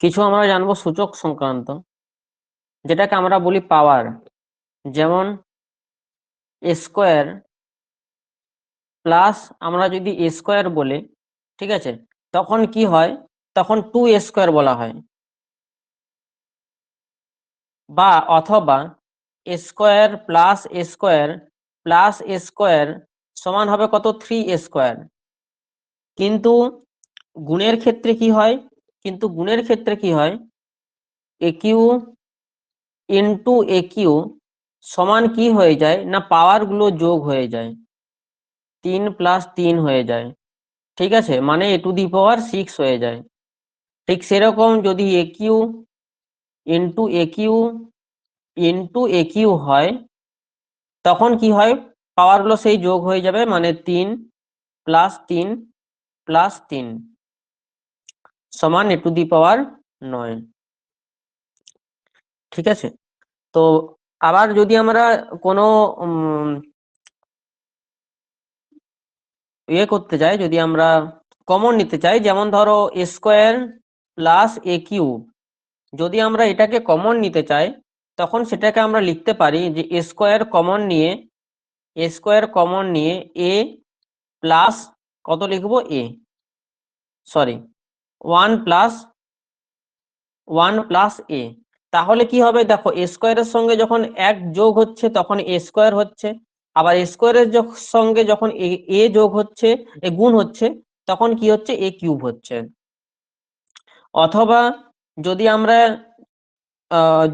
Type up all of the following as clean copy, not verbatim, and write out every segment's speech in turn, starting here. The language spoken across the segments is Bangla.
কিছু আমরা জানবো সূচক সংক্রান্ত, যেটাকে আমরা বলি পাওয়ার। যেমন স্কোয়ার প্লাস, আমরা যদি স্কোয়ার বলি, ঠিক আছে, তখন কি হয়, তখন 2 স্কোয়ার বলা হয়। বা অথবা স্কোয়ার প্লাস স্কোয়ার সমান হবে কত, 3 স্কোয়ার। কিন্তু গুণের ক্ষেত্রে কি হয়, এ কিউ ইন্টু এ কিউ সমান কি হয়ে যায় না, পাওয়ার গুলো যোগ হয়ে যায়, 3 + 3 হয়ে যায়। ঠিক আছে, মানে a⁶ হয়ে যায়। ঠিক সেরকম যদি এ কিউ হয়, তখন কি হয়, পাওয়ার গুলো সেই যোগ হয়ে যাবে, মানে 3 + 3 + 3 সমান a⁹ 9। ঠিক আছে, তো আবার যদি আমরা কোনো ইয়ে করতে চাই, যদি আমরা কমন নিতে চাই, যেমন ধরো স্কোয়ার প্লাস এ কিউব, যদি আমরা এটাকে কমন নিতে চাই, তখন সেটাকে আমরা লিখতে পারি যে স্কোয়ার কমন নিয়ে এ প্লাস কত লিখবো, সরি 1 + 1 + এ। তাহলে কি হবে দেখো, স্কোয়ারের সঙ্গে যখন 1 যোগ হচ্ছে তখন স্কোয়ার হচ্ছে, আবার স্কোয়ারের সঙ্গে যখন এ যোগ হচ্ছে, গুণ হচ্ছে, তখন কি হচ্ছে, a³ হচ্ছে। অথবা যদি আমরা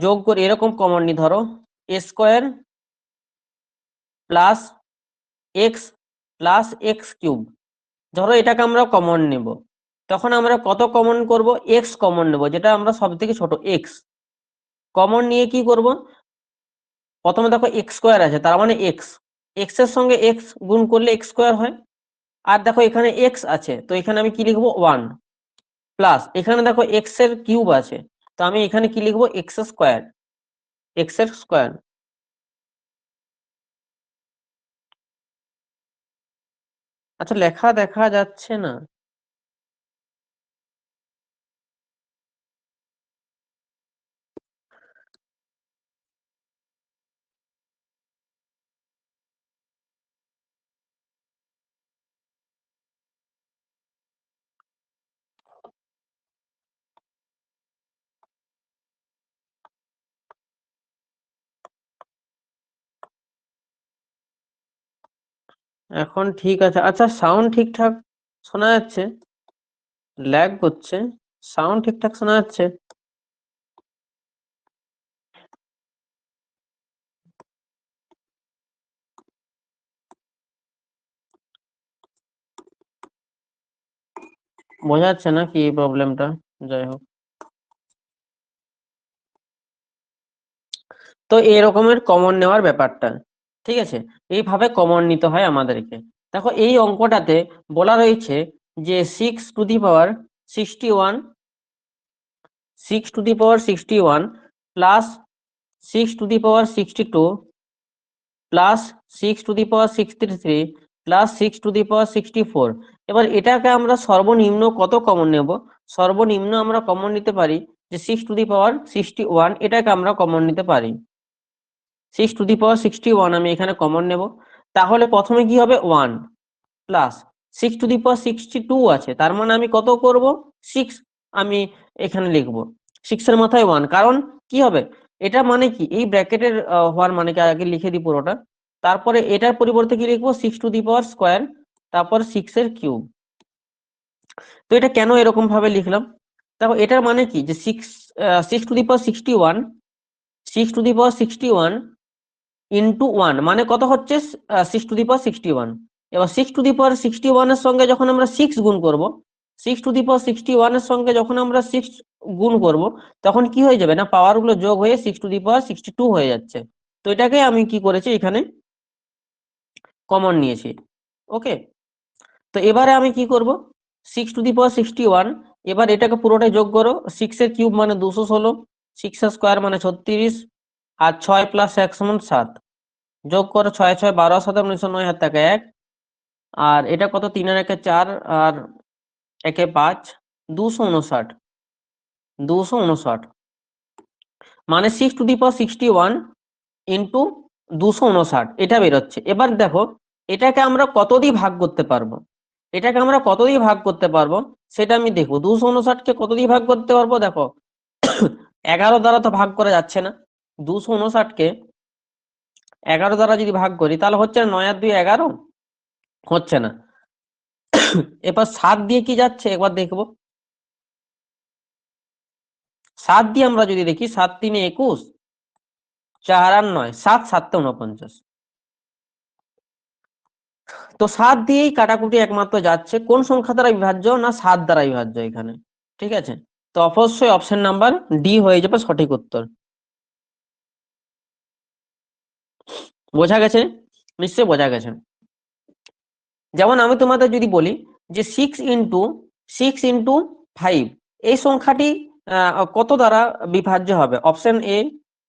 যোগ করি, এরকম কমন নি, ধরো square plus x plus x³, ধরো এটাকে আমরা কমন নেব, তখন আমরা কত কমন করব, এক্স কমন নেব, যেটা আমরা সব থেকে ছোট এক্স কমন নিয়ে কি করব, প্রথমে দেখো x² আছে, তার মানে এক্স এর সঙ্গে এক্স গুণ করলে x² হয়। আর দেখো এখানে এক্স আছে, তো এখানে আমি কি লিখবো, 1 প্লাস, এখানে দেখো এক্স এর কিউব আছে, তো আমি এখানে কি লিখবো, x² আচ্ছা, লেখা দেখা যাচ্ছে না। এখন ঠিক আছে, আচ্ছা সাউন্ড ঠিকঠাক শোনা যাচ্ছে, ল্যাগ করছে, সাউন্ড ঠিকঠাক শোনা যাচ্ছে? বোঝা যাচ্ছে না কি প্রবলেমটা? যাই হোক, তো এরকমের কমন নেওয়ার ব্যাপারটা, ঠিক আছে, এইভাবে কমন নিতে হয় আমাদেরকে। দেখো এই অঙ্কটাতে বলা রয়েছে যে 6 to the power 61 plus 6 to the power 62 plus 6 to the power 63 plus 6 to the power 64। এবার এটাকে আমরা সর্বনিম্ন কত কমন নেব, সর্বনিম্ন আমরা কমন নিতে পারি যে 6 টু দি পাওয়ার 61, এটাকে আমরা কমন নিতে পারি। 6 টু দি পাওয়ার 61 আমি এখানে কমন নেব, তাহলে প্রথমে কি হবে, 1 প্লাস 6 টু দি পাওয়ার 62 আছে, তার মানে আমি কত করব, 6 আমি এখানে লিখবো, 6 এর মাথায় 1, কারণ কি হবে, এটা মানে কি, এই ব্র্যাকেটের হওয়ার মানে কি, আগে লিখে দিই পুরোটা, তারপরে এটার পরিবর্তে কি লিখবো, 6 টু দি পাওয়ার স্কোয়ার, তারপর 6 এর কিউব। তো এটা কেন এরকম ভাবে লিখলাম, দেখো এটার মানে কি, যে 6 টু দি পাওয়ার 61 ইন্টু 1 মানে কত হচ্ছে, 6 টু দি পাওয়ার 61। এবার 6 টু দি পাওয়ার 61 এর সঙ্গে যখন আমরা 6 গুণ করব, 6 টু দি পাওয়ার 61 এর সঙ্গে যখন আমরা 6 গুণ করব, তখন কি হয়ে যাবে না, পাওয়ার গুলো যোগ হয়ে 6 টু দি পাওয়ার 62 হয়ে যাচ্ছে। তো এটাকে আমি কি করেছি, এখানে কমন নিয়েছি। ওকে, তো এবারে আমি কি করব, 6 টু দি পাওয়ার 61, এবার এটাকে পুরোটাই যোগ করো, 6 এর কিউব মানে 216, 6 এর স্কোয়ার মানে 36, আর 6 + 1 = 7, যোগ করো 6 6 12 7 1909, হাত থেকে 1, আর এটা কত, 3 আর 1 4, আর 1 5, 259। 259 মানে 6^61 ইন্টু 259 এটা বেরোচ্ছে। এবার দেখো এটাকে আমরা কত দিয়ে ভাগ করতে পারবো, সেটা আমি দেখবো। 259কে কত দিয়ে ভাগ করতে পারবো, দেখো 11 দ্বারা তো ভাগ করা যাচ্ছে না। 259কে 11 দ্বারা যদি ভাগ করি তাহলে হচ্ছে 9 আর 2 11, হচ্ছে না। এবার 7 দিয়ে কি যাচ্ছে একবার দেখবো। 7 দিয়ে আমরা যদি দেখি 7 3 21, 4 আর 9, 7 7 49। তো 7 দিয়েই কাটাকুটি একমাত্র যাচ্ছে, কোন সংখ্যা দ্বারা বিভাজ্য, না 7 দ্বারা বিভাজ্য এখানে। ঠিক আছে, তো অবশ্যই অপশন নাম্বার ডি হয়ে যাবে সঠিক উত্তর। বোঝা গেছে? নিশ্চয়ই বোঝা গেছে। যেমন আমি তোমাদের যদি বলি যে 6 ইন্টু 5, এই সংখ্যাটি কত দ্বারা বিভাজ্য হবে? Option A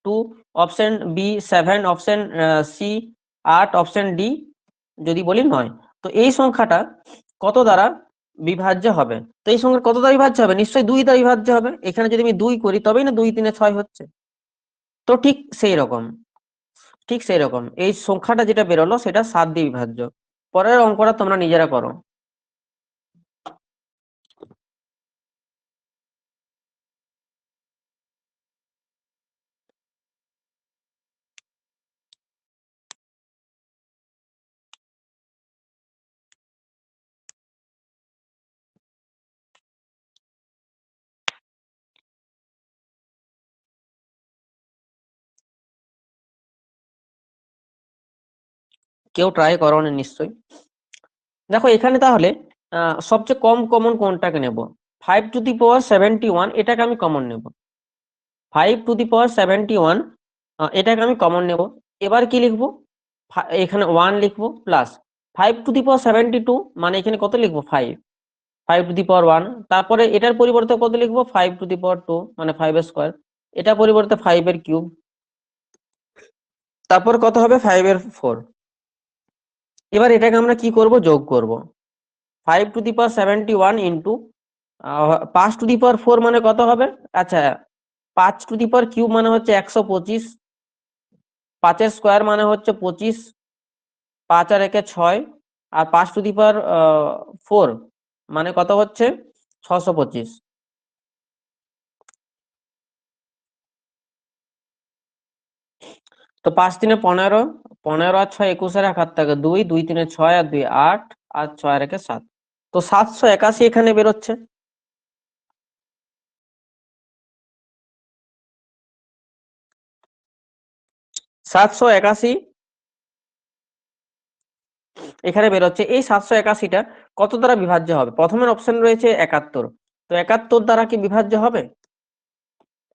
2, option B 7, option C 8, option D যদি বলি 9। তো এই সংখ্যাটা কত দ্বারা বিভাজ্য হবে? তো এই সংখ্যা কত দ্বারা বিভাজ্য হবে? নিশ্চয়ই 2 দ্বারা বিভাজ্য হবে। এখানে যদি আমি 2 করি তবেই না 2 3 6 হচ্ছে। তো ঠিক সেই রকম এই সংখ্যাটা যেটা বেরোলো সেটা 7 দিয়ে বিভাজ্য। পরের অঙ্কটা তোমরা নিজেরা করো। কেউ ট্রাই করো না নিশ্চয়ই। দেখো এখানে তাহলে সবচেয়ে কম কমন কোনটাকে নেব? 5^71, এটাকে আমি কমন নেব। 5^71, এটাকে আমি কমন নেব। এবার কি লিখবো? এখানে 1 লিখবো প্লাস 5^72, মানে এখানে কত লিখবো? 5, 5^1। তারপরে এটার পরিবর্তে কত লিখবো? 5^2, মানে 5 স্কোয়ার। এটা পরিবর্তে 5 এর কিউব। তারপর কত হবে? 5 এর 4। এবার এটাকে আমরা কি করব? যোগ করব। 5^71 ইন্টু 5^4 মানে কত হবে? আচ্ছা, 5^কিউব মানে হচ্ছে 125, 5 এর স্কোয়ার মানে হচ্ছে 25, 5 আর 1 6, আর 5^4 মানে কত হচ্ছে? 625। তো 5 3 15, 15 আর 6 21, আর 1 হাত থাকে 2, 2 3 6, আর 2 8, আর 6 আর 1 7। তো 781 এখানে বেরোচ্ছে। 781 এখানে বেরোচ্ছে। এই 781টা কত দ্বারা বিভাজ্য হবে? প্রথমের অপশন রয়েছে 71, তো 71 দ্বারা কি বিভাজ্য হবে?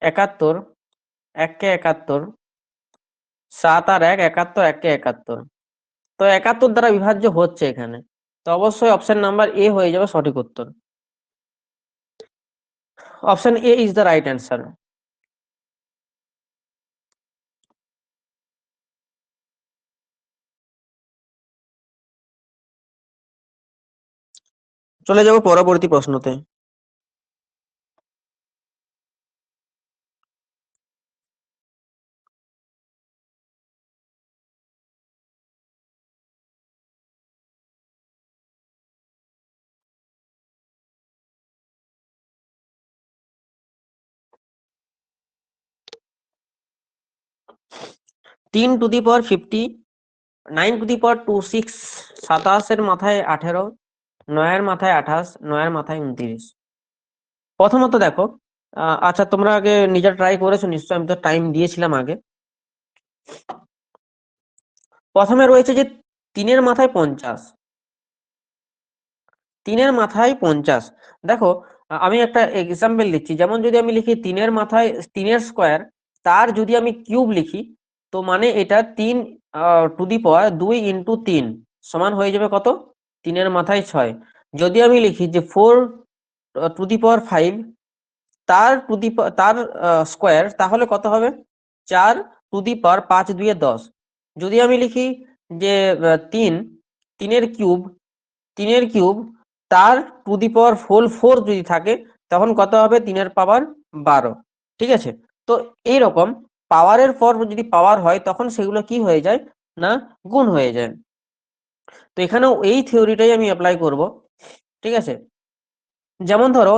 71, 1 কে 71, 7 আর 1 71, 1 কে 71। তো 71 দ্বারা বিভাজ্য হচ্ছে এখানে। তো অবশ্যই অপশন নাম্বার এ হয়ে যাবে সঠিক উত্তর। Option A is the right answer. চলে যাব পরবর্তী প্রশ্নতে। তিন টু দি পাওয়ার 50, 9^26, 27 মাথায় 18, 9 মাথায় 28, 9 মাথায় 29। প্রথমত দেখো, আচ্ছা তোমরা আগে নিজে ট্রাই করেছো নিশ্চয়ই, আমি তো টাইম দিয়েছিলাম আগে। প্রথমে রয়েছে যে 3 এর মাথায় 50, 3 এর মাথায় 50। দেখো আমি একটা এক্সাম্পল দিচ্ছি। যেমন যদি আমি লিখি 3 এর মাথায় 3 এর স্কোয়ার, তার যদি আমি কিউব লিখি, তো মানে এটা 3^2 ইন্টু 3 সমান হয়ে যাবে কত? 3 এর মাথায় 6। যদি আমি লিখি যে 4^5, তার স্কোয়ার, তাহলে কত হবে? 4^5 যদি আমি লিখি যে 3, 3 এর কিউব, তার টু দি পাওয়ার হোল 4 যদি থাকে তখন কত হবে 3 এর পাওয়ার 12। ঠিক আছে, তো এইরকম পাওয়ারের পর যদি পাওয়ার হয় তখন সেগুলো কি হয়ে যায় না গুণ হয়ে যায়। তো এখানেও এই থিওরিটাই আমি অ্যাপ্লাই করব। ঠিক আছে, যেমন ধরো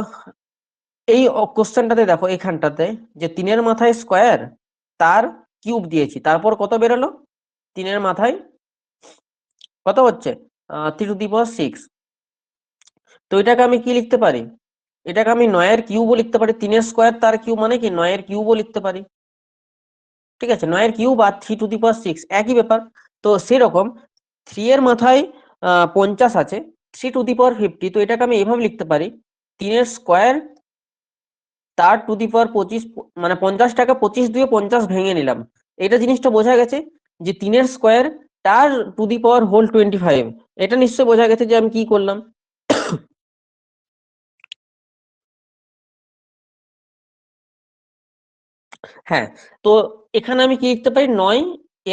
এই কোশ্চেনটাতে দেখো এখানটাতে যে 3 এর মাথায় স্কোয়ার তার কিউব দিয়েছি, তারপর কত বেরোলো 3 এর মাথায় কত হচ্ছে 3⁶। তো এটাকে আমি কি লিখতে পারি, এটাকে আমি 9 এর কিউবও লিখতে পারি, 3 এর স্কোয়ার তার কিউব মানে কি 9 এর কিউবও লিখতে পারি। ঠিক আছে, 9 এর কিউব আর 3⁶ একই ব্যাপার। তো সেরকম 3 এর মাথায় 50 আছে, 3⁵, তো এটাকে আমি এইভাবে লিখতে পারি 3 এর স্কোয়ার তার টু দি পাওয়ার 25, মানে 50টাকে 25 দিয়ে 50 ভেঙে নিলাম। এটা জিনিসটা বোঝা গেছে যে 3 এর স্কোয়ার তার টু দি পাওয়ার হোল 25। এটা নিশ্চয় বোঝা গেছে যে আমি কি করলাম। হ্যাঁ, তো এখানে আমি কি লিখতে পারি 9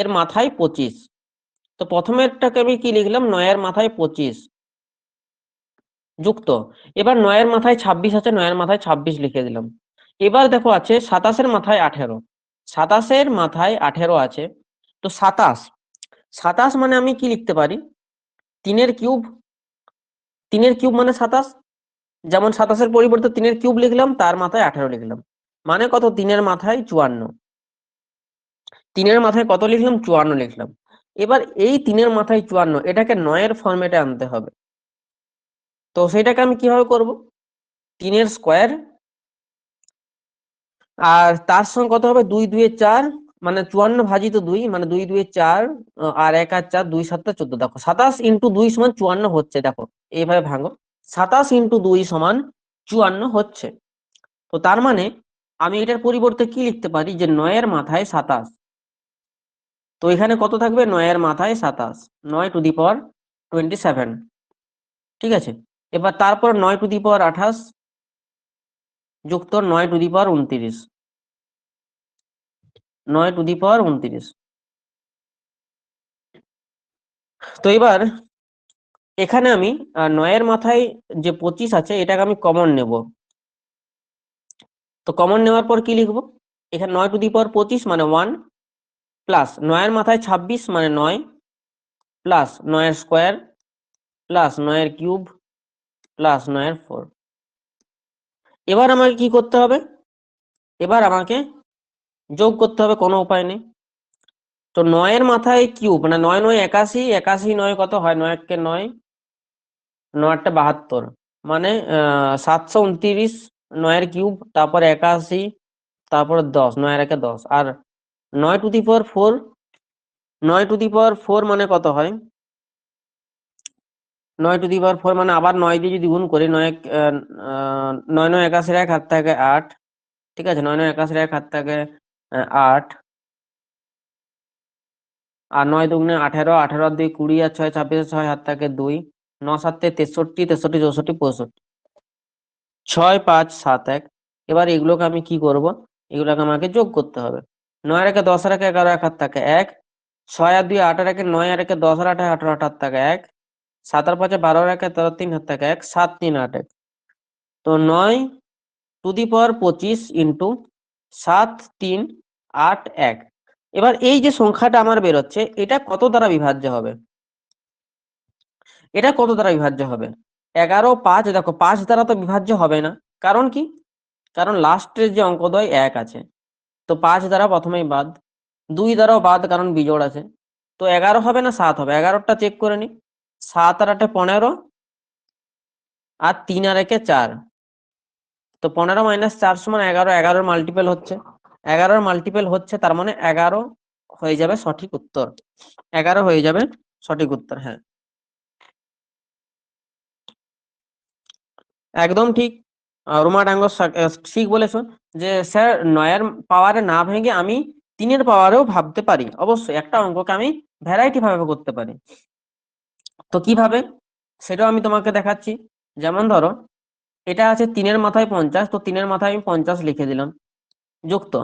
এর মাথায় 25। তো প্রথমেরটাকে আমি কি লিখলাম 9 এর মাথায় 25 যুক্ত, এবার 9 এর মাথায় 26 আছে, 9 এর মাথায় 26 লিখে দিলাম। এবার দেখো আছে 27 এর মাথায় 18, 27 এর মাথায় 18 আছে, তো 27, 27 মানে আমি কি লিখতে পারি 3 এর কিউব, 3 এর কিউব মানে 27, যেমন 27-এর পরিবর্তে 3 এর কিউব লিখলাম, তার মাথায় 18 লিখলাম, মানে কত 3 এর মাথায় 54, 3 এর মাথায় কত লিখলাম 54 লিখলাম। এবার এই 3 এর মাথায় 54 এটাকে 9-এর ফরম্যাটে আনতে হবে। তো সেটাকে আমি কিভাবে করব, 3 এর স্কোয়ার আর তার সঙ্গে কত হবে 2 2 এ 4, মানে 54 ভাজিত 2, মানে 2 2 এ 4, আর 1 আর 4, 2 7 14। দেখো 27 × 2 = 54 হচ্ছে, দেখো এইভাবে ভাঙো, 27 × 2 = 54 হচ্ছে। তো তার মানে আমি এটার পরিবর্তে কি লিখতে পারি যে 9 এর মাথায় 27, তো এখানে কত থাকবে 9 এর মাথায় 27, 9⁻27। ঠিক আছে, এবার তারপর 9⁻28 যুক্ত 9⁻29, 9⁻29। তো এবার এখানে আমি 9 এর মাথায় যে 25 আছে এটাকে আমি কমন নেব। তো কমন নেওয়ার পর কি লিখবো, এখানে 9⁻25 মানে 1, প্লাস 9 এর মাথায় 26 মানে 9, প্লাস 9 এর স্কোয়ার, প্লাস 9 এর কিউব, প্লাস 9 এর 4। এবার আমাকে কি করতে হবে, এবার আমাকে যোগ করতে হবে, কোনো উপায় নেই। তো 9 এর মাথায় কিউব মানে 9 9 81, 81 9 কত হয় 9 × 1 = 9, 9 8 = 72, মানে 729, 9 এর কিউব, তারপর 81, তারপর 10, 9 আর 1 = 10, আর 9⁴, 9⁴ মানে কত হয় 9⁴ মানে আবার 9 দিয়ে যদি গুণ করি 9 9 81 1 হাত থাকে 8। ঠিক আছে, 9 9 81 1 হাত থাকে 8, আর 9 দুগুণে 18, 18 আর 2 20, আর 6 26, 6 হাত থাকে 2, 9 7 63, 63 64 65, 6 5 7 1। এবার এগুলোকে আমি কি করব, এগুলোকে আমাকে যোগ করতে হবে। 9 আর 1 10, আর 1 11, 1 হাত থাকে 1, 6 আর 2 8, আর 1 9, আর 1 10, আর 8 18, 8 হাত থাকে 1, 7 আর 5 12, আর 1 13, 3 হাত থাকে 1, 7 3 8 1। তো 9⁻25 ইন্টু 7 3 8 1। এবার এই যে সংখ্যাটা আমার বেরোচ্ছে এটা কত দ্বারা বিভাজ্য হবে, এটা কত দ্বারা বিভাজ্য হবে 11 5, দেখো 5 দ্বারা তো বিভাজ্য হবে না, কারণ কি, কারণ লাস্টের যে অঙ্কদ্বয় 1 আছে, তো 5 দ্বারা প্রথমেই বাদ, 2 দ্বারাও বাদ কারণ বিজোড় আছে। তো 11 হবে না 7 হবে, 11টা চেক করে নি, 7 আর 8 15, আর 3 আর 1 4, তো 15 - 4 = 11, 11-র মাল্টিপল হচ্ছে, 11-র মাল্টিপল হচ্ছে, তার মানে 11 হয়ে যাবে সঠিক উত্তর, 11 হয়ে যাবে সঠিক উত্তর। হ্যাঁ, একদম ঠিক। রোমা ডাঙ্গো ঠিক বলেছো যে স্যার 9-এর পাওয়ারে না ভেঙে আমি 3-এর পাওয়ারেও ভাবতে পারি, অবশ্যই একটা অঙ্ককে আমি ভ্যারাইটি ভাবে করতে পারি। তো কিভাবে সেটাও আমি তোমাকে দেখাচ্ছি। যেমন ধরো এটা আছে 3-এর মাথায় 50, তো 3-এর মাথায় আমি 50 লিখে দিলাম, যুক্ত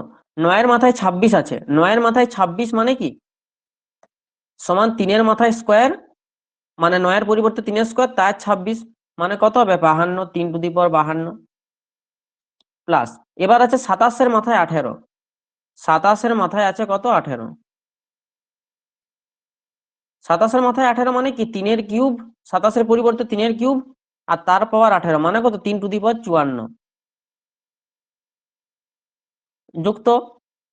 9-এর মাথায় 26 আছে, 9-এর মাথায় 26 মানে কি সমান 3-এর মাথায় স্কোয়ার, মানে 9-এর পরিবর্তে 3-এর স্কোয়ার তার 26, মানে কত হবে 52, 3⁻52। প্লাস এবার আছে 27-এর মাথায় 18, 27-এর মাথায় আছে কত 18, 27-এর মাথায় 18 মানে কি 3-এর কিউব, 27-এর পরিবর্তে 3-এর কিউব আর তার পাওয়ার 18 মানে কত 3^54 যুক্ত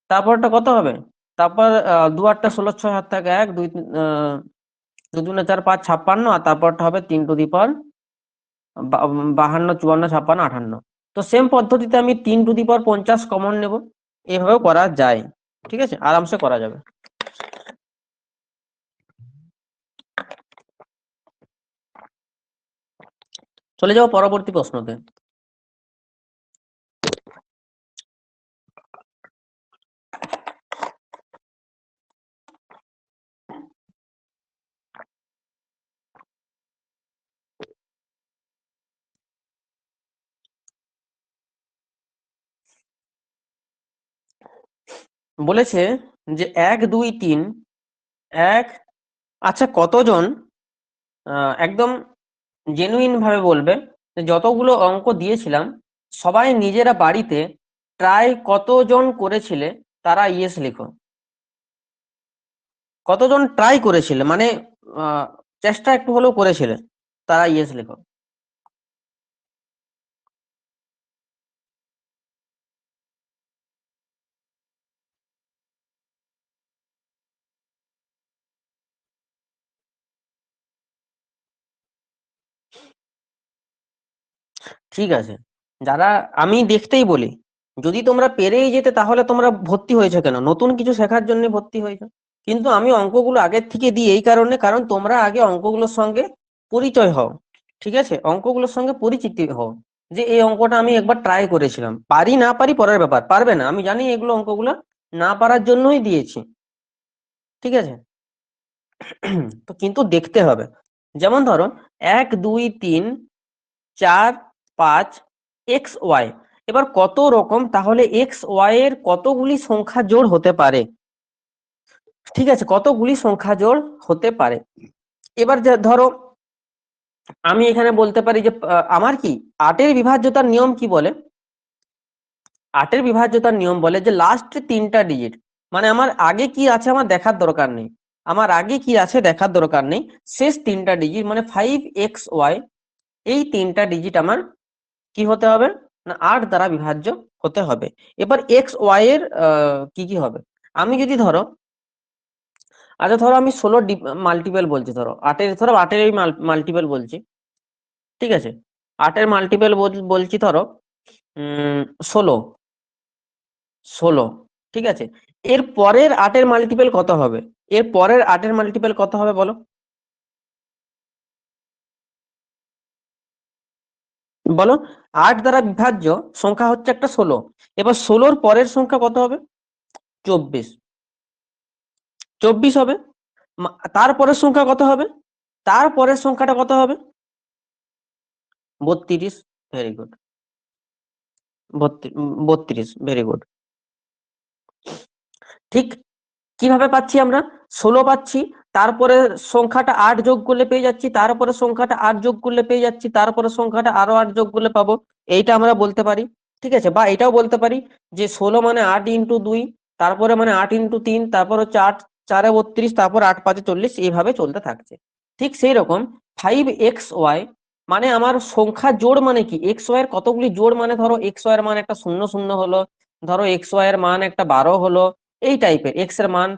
তারপরটা কত হবে, তারপর 2 8 16 6 7 থেকে 1 2 2 2 4 5 56 আর তারপরটা হবে 3^52 54 56 58। তো সেম পদ্ধতিতে আমি 3^50 কমন নেব, এভাবেও করা যায়, ঠিক আছে, আরামসে করা যাবে। চলে যাও পরবর্তী প্রশ্নতে। বলেছে যে 1 2 3 1, আচ্ছা কতজন একদম জেনুইন ভাবে বলবে যে যতগুলো অঙ্ক দিয়েছিলাম সবাই নিজেরা বাড়িতে ট্রাই কতজন করেছিলে, তারা ইয়েস লিখো। কতজন ট্রাই করেছিলে মানে আহ, চেষ্টা একটু হলেও করেছিলে, তারা ইয়েস লিখো। ঠিক আছে, যারা, আমি দেখতেই বলি, যদি তোমরা পেরেই যেতে তাহলে তোমরা ভর্তি হয়েছে কেন, নতুন কিছু শেখার জন্য ভর্তি হয়েছে। কিন্তু আমি অঙ্কগুলো আগের থেকে দিই এই কারণে, কারণ তোমরা আগে অঙ্কগুলোর সঙ্গে পরিচয় হও, ঠিক আছে, অঙ্কগুলোর সঙ্গে পরিচিতি হও, যে এই অঙ্কটা আমি একবার ট্রাই করেছিলাম, পারি না পারি পরের ব্যাপার, পারবে না আমি জানি, এগুলো অঙ্কগুলো না পারার জন্যই দিয়েছি, ঠিক আছে। তো কিন্তু দেখতে হবে, যেমন ধরো 1 2 3 4 5 এক্স ওয়াই, এবার কত রকম, তাহলে এক্স ওয়াই এর কতগুলি সংখ্যা জোড় হতে পারে, ঠিক আছে, কতগুলি সংখ্যা জোড় হতে পারে। এবার ধরো আমি এখানে বলতে পারি যে আমার কি 8-এর বিভাজ্যতার নিয়ম কি বলে, 8-এর বিভাজ্যতার নিয়ম বলে যে লাস্ট 3টা ডিজিট, মানে আমার আগে কি আছে আমার দেখার দরকার নেই, আমার আগে কি আছে দেখার দরকার নেই, শেষ 3টা ডিজিট মানে 5xy, এই 3টা ডিজিট আমার কি হতে হবে না 8 দ্বারা বিভাজ্য হতে হবে। এবার এক্স ওয়াই এর কি কি হবে, আমি যদি ধরো, আচ্ছা ধরো আমি 16 মাল্টিপল বলছি, ধরো 8-এর মাল্টিপল বলছি, ঠিক আছে, 8-এর মাল্টিপল বলছি ধরো 16, 16, ঠিক আছে, এর পরের 8-এর মাল্টিপল কত হবে, এর পরের 8-এর মাল্টিপল কত হবে বলো, বলো, 8 দ্বারা বিভাজ্য সংখ্যা হচ্ছে একটা 16, এবার 16-র পরের সংখ্যা কত হবে, 24, 24 হবে, তারপরের সংখ্যা কত হবে, তারপরের সংখ্যাটা কত হবে, 32, ভেরি গুড, 32, ভেরি গুড। ঠিক কিভাবে পাচ্ছি আমরা, 16 পাচ্ছি, তারপরে সংখ্যাটা 8 যোগ করলে পেয়ে যাচ্ছি, তারপরে সংখ্যাটা 8 যোগ করলে পেয়ে যাচ্ছি, তারপরে সংখ্যাটা আরো 8 যোগ করলে পাবো, এইটা আমরা বলতে পারি, ঠিক আছে, বা এটাও বলতে পারি যে 16 মানে 8 ইন্টু 2, তারপরে মানে 8 ইন্টু 3, তারপর হচ্ছে 8 4 32, তারপর 8 5 40, এইভাবে চলতে থাকছে। ঠিক সেই রকম 5xy মানে আমার সংখ্যা জোড় মানে কি, এক্স ওয়াই এর কতগুলি জোড়, মানে ধরো এক্স ওয়াই এর মান একটা 0 0 হলো, ধরো এক্স ওয়াই এর মান একটা 12 হলো, এই টাইপের, এক্স এর মান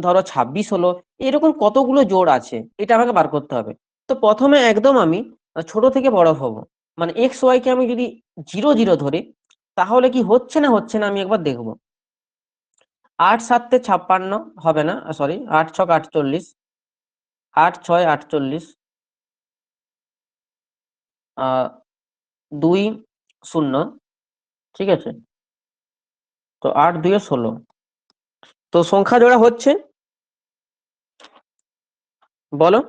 ধরো 26 হলো, এরকম কতগুলো জোড় আছে এটা আমাকে বার করতে হবে। তো প্রথমে একদম আমি ছোট থেকে বড় হব, মানে এক্স ওয়াই কে আমি যদি 0 0 ধরি, তাহলে কি হচ্ছে না হচ্ছে না আমি একবার দেখবো। 8 7 56 হবে না, সরি 8 6 48, 8 6 48, 2 0, ঠিক আছে, তো 8 2 16, তো সংখ্যা জোড়া হচ্ছে, বলো,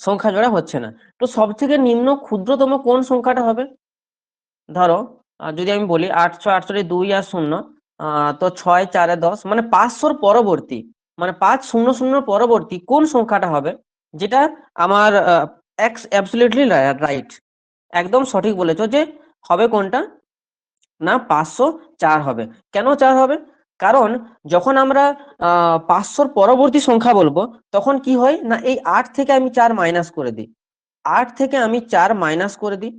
সংখ্যা জোড়া হচ্ছে না। তো সব থেকে নিম্ন ক্ষুদ্রতম কোন সংখ্যাটা হবে, ধরো যদি আমি বলি 8 6 48 2 আর 0, তো 6 4 10, মানে 500 পরবর্তী, মানে 500 পরবর্তী কোন সংখ্যাটা হবে, যেটা আমার অ্যাবসলিউটলি রাইট, একদম সঠিক বলেছো যে হবে কোনটা, না 504 হবে। কেন 4 হবে? কারণ যখন আমরা 500 পরবর্তী সংখ্যা বলবো, তখন কি হয় না, এই 8 থেকে আমি 4 মাইনাস করে দিই, 8 থেকে আমি 4 মাইনাস করে দিই,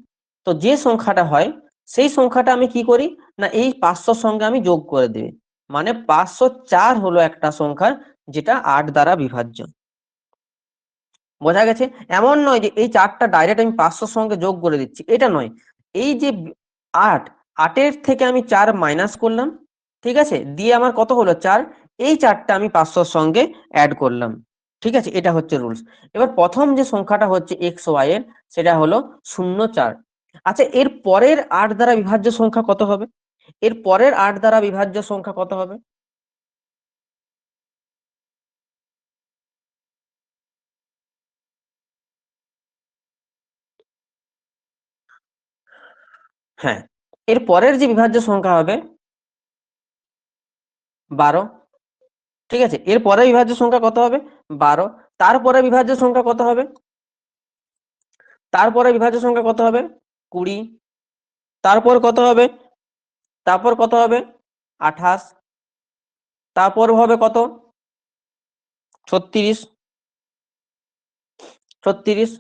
তো যে সংখ্যাটা হয় সেই সংখ্যাটা আমি কি করি না, এই 500 সঙ্গে আমি যোগ করে দিই, মানে 504 হলো একটা সংখ্যা যেটা 8 দ্বারা বিভাজ্য। বোঝা গেছে? এমন নয় যে এই 4টা ডাইরেক্ট আমি 500 সঙ্গে যোগ করে দিচ্ছি, এটা নয়। এই যে 8, 8-এর থেকে আমি 4 মাইনাস করলাম, ঠিক আছে, দিয়ে আমার কত হলো 4, এই 4টা আমি 500 সঙ্গে অ্যাড করলাম, ঠিক আছে, এটা হচ্ছে রুলস। এবার প্রথম যে সংখ্যাটা হচ্ছে এক্স ওয়াই এর, সেটা হলো 0 4। আচ্ছা, এর পরের 8 দ্বারা বিভাজ্য সংখ্যা কত হবে? এর পরের 8 দ্বারা বিভাজ্য সংখ্যা কত হবে? হ্যাঁ, এর পরের যে বিভাজ্য সংখ্যা হবে 12, ঠিক আছে, এর পরে বিভাজ্য সংখ্যা কত হবে? 12। তারপরে বিভাজ্য সংখ্যা কত হবে? তারপরে বিভাজ্য সংখ্যা কত হবে? 20। তারপর কত হবে? তারপর কত হবে? 28। তারপর হবে কত? 36। 36।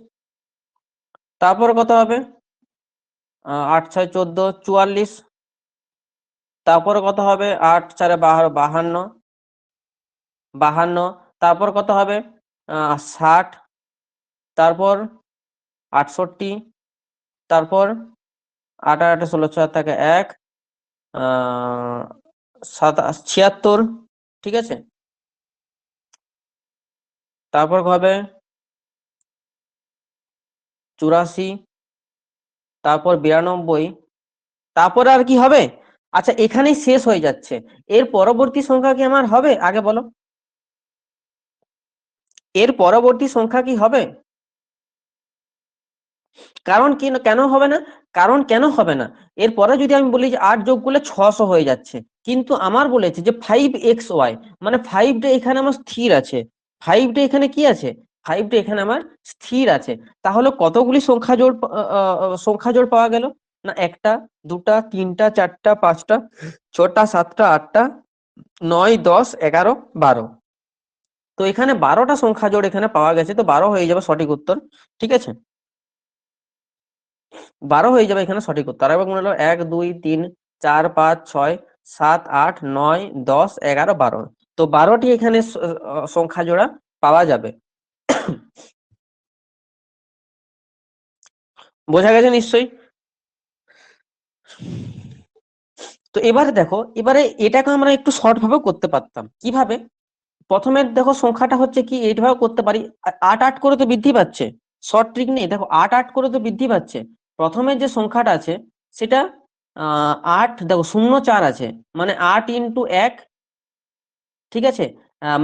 তারপর কত হবে? 8 6 14, 44। তারপর কত হবে? 8 4 52। 52। তারপর কত হবে? 60। তারপর 68। তারপর 8 8 16 4 থাকে 1, 76, ঠিক আছে। তারপর হবে 84। তারপর 92। তারপর আর কি হবে? আচ্ছা, এখানেই শেষ হয়ে যাচ্ছে। এর পরবর্তী সংখ্যা কি আমার হবে আগে বলো? এর পরবর্তী সংখ্যা কি হবে? কারণ কি কেন হবে না? কারণ কেন হবে না? এরপরে যদি আমি বলি যে 8 যোগ করলে 600 হয়ে যাচ্ছে, কিন্তু আমার বলেছে যে 5xy, মানে 5টা এখানে আমার স্থির আছে, 5টা এখানে কি আছে, 5টা এখানে আমার স্থির আছে। তাহলে কতগুলি সংখ্যা জোড় পাওয়া গেল, না একটা, দুটা, তিনটা, চারটা, পাঁচটা, ছটা, সাতটা, আটটা, 9 10 11 12। তো এখানে 12টা সংখ্যা জোড় এখানে পাওয়া গেছে, তো 12 হয়ে যাবে সঠিক উত্তর, ঠিক আছে। 12 হয়ে যাবে এখানে সঠিক উত্তর। আরেকবার মনে হলো 1 2 3 4 5 6 7 8 9 10 11 12, তো 12টি এখানে সংখ্যা জোড়া পাওয়া যাবে। বোঝা গেছে নিশ্চয়ই? তো এবারে দেখো, এবারে এটাকে আমরা একটু শর্ট ভাবে করতে পারতাম, কিভাবে? প্রথমে দেখো সংখ্যাটা হচ্ছে কি, এইভাবে করতে পারি, 8 8 করে তো বৃদ্ধি পাচ্ছে, শর্ট ট্রিক নেই, দেখো 8 8 করে তো বৃদ্ধি পাচ্ছে। প্রথমে যে সংখ্যাটা আছে সেটা 8, দেখো 0 4 আছে, মানে 8 × 1, ঠিক আছে,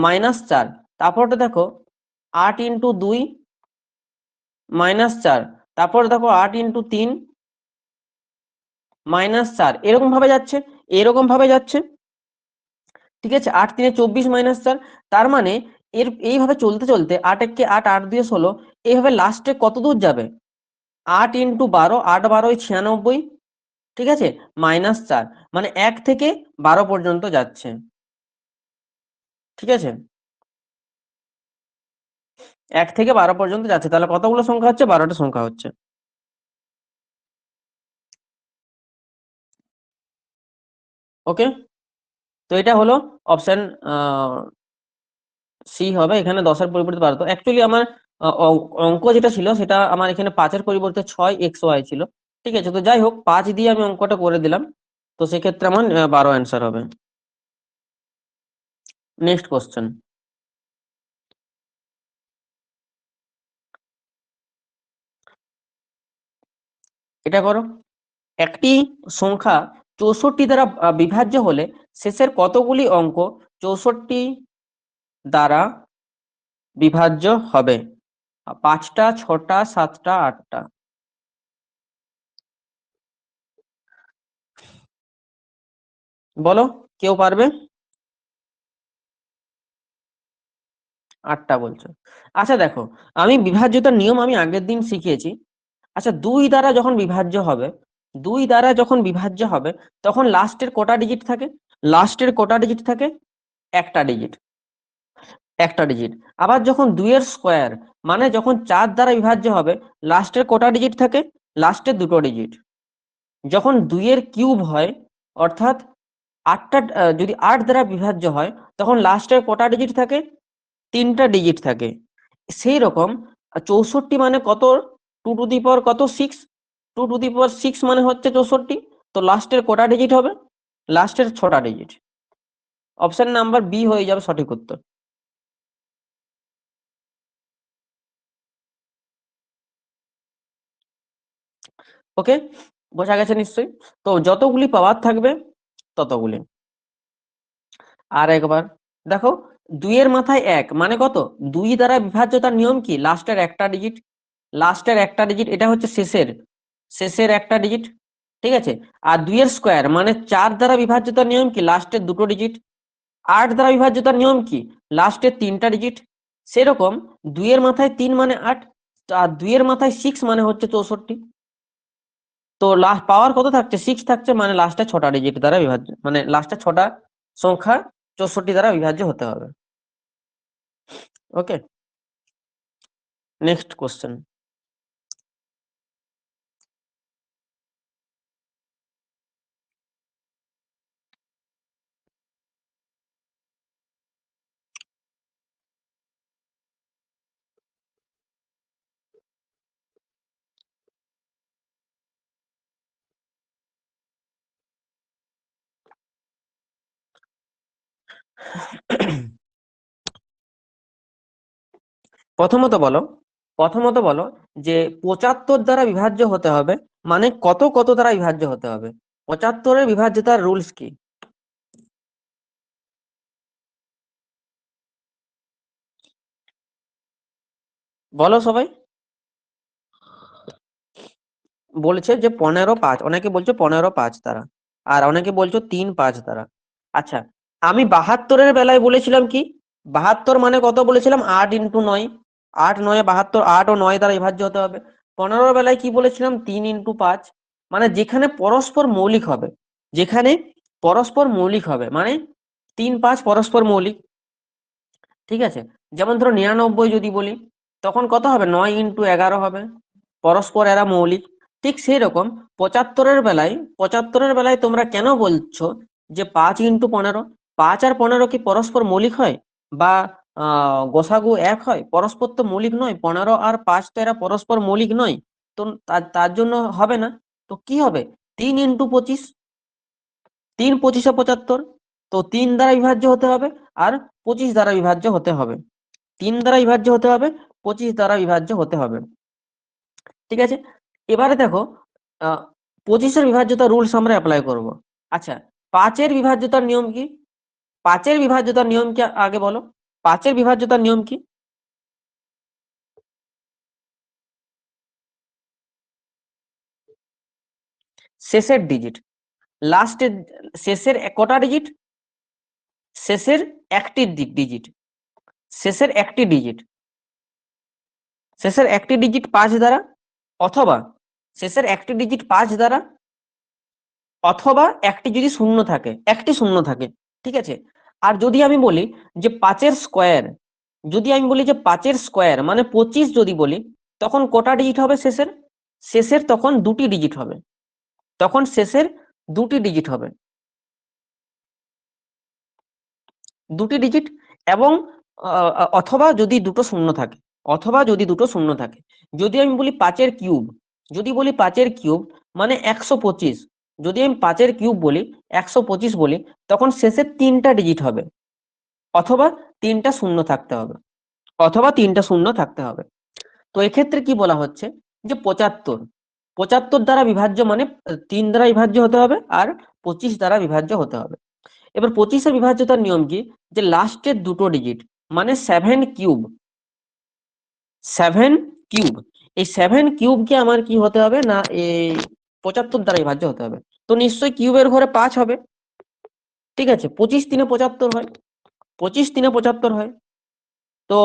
-4। তারপরটা দেখো 8 × 2 -4। তারপর দেখো 8 × 3 -4, এরকম ভাবে যাচ্ছে, এরকম ভাবে যাচ্ছে, ঠিক আছে। 8 3 24 -4, তার মানে এইভাবে চলতে চলতে 8 1 8 8 2 16, এইভাবে লাস্টে কত দূর যাবে? 8 × 12, 8 12 96, ঠিক আছে, -4, মানে 1 থেকে 12 পর্যন্ত যাচ্ছে, ঠিক আছে, 1 থেকে 12 পর্যন্ত যাচ্ছে। তাহলে কতগুলো সংখ্যা হচ্ছে? 12টা সংখ্যা হচ্ছে। ওকে, তো এটা হলো অপশন সি হবে, এখানে 10-এর পরিবর্তে 12। তো অ্যাকচুয়ালি আমার অঙ্ক যেটা ছিল সেটা আমার এখানে 5-এর পরিবর্তে 6 xy ছিল, ঠিক আছে। তো যাই হোক, 5 দিয়ে আমি অঙ্কটা করে দিলাম, তো সেক্ষেত্রে আমার 12 অ্যান্সার হবে। নেক্সট কোশ্চেন, এটা করো। একটি সংখ্যা 64 দ্বারা বিভাজ্য হলে শেষের কতগুলি অঙ্ক 64 দ্বারা বিভাজ্য হবে? 5টা, 6টা, 7টা, 8টা, বলো। কেউ পারবে? 8টা বলছো। আচ্ছা দেখো, আমি বিভাজ্যতার নিয়ম আমি আগের দিন শিখিয়েছি। আচ্ছা, 2 দ্বারা যখন বিভাজ্য হবে, 2 দ্বারা যখন বিভাজ্য হবে, তখন লাস্টের কটা ডিজিট থাকে? লাস্টের কটা ডিজিট থাকে? একটা ডিজিট, একটা ডিজিট। আবার যখন 2 এর স্কোয়ার মানে যখন 4 দ্বারা বিভাজ্য হবে, লাস্টের কটা ডিজিট থাকে? লাস্টের দুটো ডিজিট। যখন 2 এর কিউব হয়, অর্থাৎ যদি 8 দ্বারা বিভাজ্য হয়, তখন লাস্টের কটা ডিজিট থাকে? 3টা ডিজিট থাকে। সেই রকম 64 মানে কত? 2 টু দি পাওয়ার কত? 6। 2 টু দি পাওয়ার 6 মানে হচ্ছে 64। তো লাস্টের কটা ডিজিট হবে? লাস্টের 6টা ডিজিট। অপশন নাম্বার বি হয়ে যাবে সঠিক উত্তর। ওকে, বোঝা গেছে নিশ্চয়ই? তো যতগুলি পাওয়ার থাকবে ততগুলি। আর একবার দেখো, 2 এর মাথায় 1 মানে কত? 2 দ্বারা বিভাজ্যতার নিয়ম কি? লাস্টের একটা ডিজিট, লাস্টের একটা ডিজিট, এটা হচ্ছে শেষের, শেষের একটা ডিজিট। ঠিক আছে। আর 2 এর স্কোয়ার মানে 4 দ্বারা বিভাজ্যতার নিয়ম কি? লাস্টের দুটো ডিজিট। 8 দ্বারা বিভাজ্যতার নিয়ম কি? লাস্টের 3টা ডিজিট। সেরকম 2 এর মাথায় 3 মানে 8, আর 2 এর মাথায় 6 মানে হচ্ছে 64। তো লাস্ট পাওয়ার কত থাকছে? 6 থাকছে, মানে লাস্টে 6টা ডিজিট দ্বারা বিভাজ্য, মানে লাস্টে 6টা সংখ্যা 64 দ্বারা বিভাজ্য হতে হবে। ওকে, নেক্সট কোশ্চেন। প্রথমত বলো, প্রথমত বলো যে 75 দ্বারা বিভাজ্য হতে হবে, মানে কত কত দ্বারা বিভাজ্য হতে হবে? 75-এর বিভাজ্যতার রুলস কি? বলো সবাই। বলছে যে 15-5, অনেকে বলছো 15-5 দ্বারা, আর অনেকে বলছো 3-5 দ্বারা। আচ্ছা, আমি 72-এর বেলায় বলেছিলাম কি? 72 মানে কত বলেছিলাম? 8 ইন্টু 9। 8 9 72, 8 ও 9 দ্বারা বিভাজ্য হতে হবে। 15-এর বেলায় কি বলেছিলাম? 3 ইন্টু 5। মানে যেখানে পরস্পর মৌলিক হবে, যেখানে পরস্পর মৌলিক হবে, মানে 3 5 পরস্পর মৌলিক। ঠিক আছে। যেমন ধরো 99 যদি বলি, তখন কত হবে? 9 ইন্টু 11 হবে, পরস্পর এরা মৌলিক। ঠিক সেই রকম 75-এর বেলায় তোমরা কেন বলছো যে 5 ইন্টু 15? 5 আর 15 কি পরস্পর মৌলিক হয়? বা গোসাগু 1 হয়? পরস্পর তো মৌলিক নয়, 15 আর 5 তো এরা পরস্পর মৌলিক নয়। তো তার জন্য হবে না। তো কি হবে? 3 ইন্টু 25, 3 25 75। তো 3 দ্বারা বিভাজ্য হতে হবে, আর 25 দ্বারা বিভাজ্য হতে হবে। 3 দ্বারা বিভাজ্য হতে হবে, 25 দ্বারা বিভাজ্য হতে হবে। ঠিক আছে। এবারে দেখো, 25-এর বিভাজ্যতা রুলস আমরা অ্যাপ্লাই করব। আচ্ছা, 5-এর বিভাজ্যতার নিয়ম কি? 5-এর বিভাজ্যতার নিয়ম কি আগে বলো? 5-এর বিভাজ্যতার নিয়ম কি? শেষের ডিজিট, লাস্টের, শেষের কটা ডিজিট? শেষের একটি ডিজিট, শেষের একটি ডিজিট, শেষের একটি ডিজিট 5 দ্বারা, অথবা শেষের একটি ডিজিট 5 দ্বারা, অথবা একটি যদি শূন্য থাকে, একটি শূন্য থাকে। ঠিক আছে। আর যদি আমি বলি যে 5-এর স্কোয়ার, যদি আমি বলি যে 5-এর স্কোয়ার মানে 25 যদি বলি, তখন কটা ডিজিট হবে শেষের? শেষের তখন দুটি ডিজিট হবে, তখন শেষের দুটি ডিজিট হবে, দুটি ডিজিট। এবং অথবা যদি দুটো শূন্য থাকে, অথবা যদি দুটো শূন্য থাকে। যদি আমি বলি 5-এর কিউব, যদি বলি 5-এর কিউব মানে 125, যদি আমি 5-এর কিউব বলি, 125 বলি, তখন শেষের 3টা ডিজিট হবে, অথবা 3টা শূন্য থাকতে হবে, অথবা 3টা শূন্য থাকতে হবে। তো এক্ষেত্রে কি বলা হচ্ছে যে 75, 75 দ্বারা বিভাজ্য মানে 3 দ্বারা বিভাজ্য হতে হবে, আর 25 দ্বারা বিভাজ্য হতে হবে। এবার 25-এর বিভাজ্যতার নিয়ম কি? যে লাস্টের দুটো ডিজিট, মানে 7 কিউব, 7 কিউব, এই 7 কিউবকে আমার কি হতে হবে না, এই 75 দ্বারা বিভাজ্য হতে হবে। তো নিশ্চয়ই কিউবের ঘরে 5 হবে। ঠিক আছে, 25×3 = 75 হয়, 25×3 = 75 হয়। তো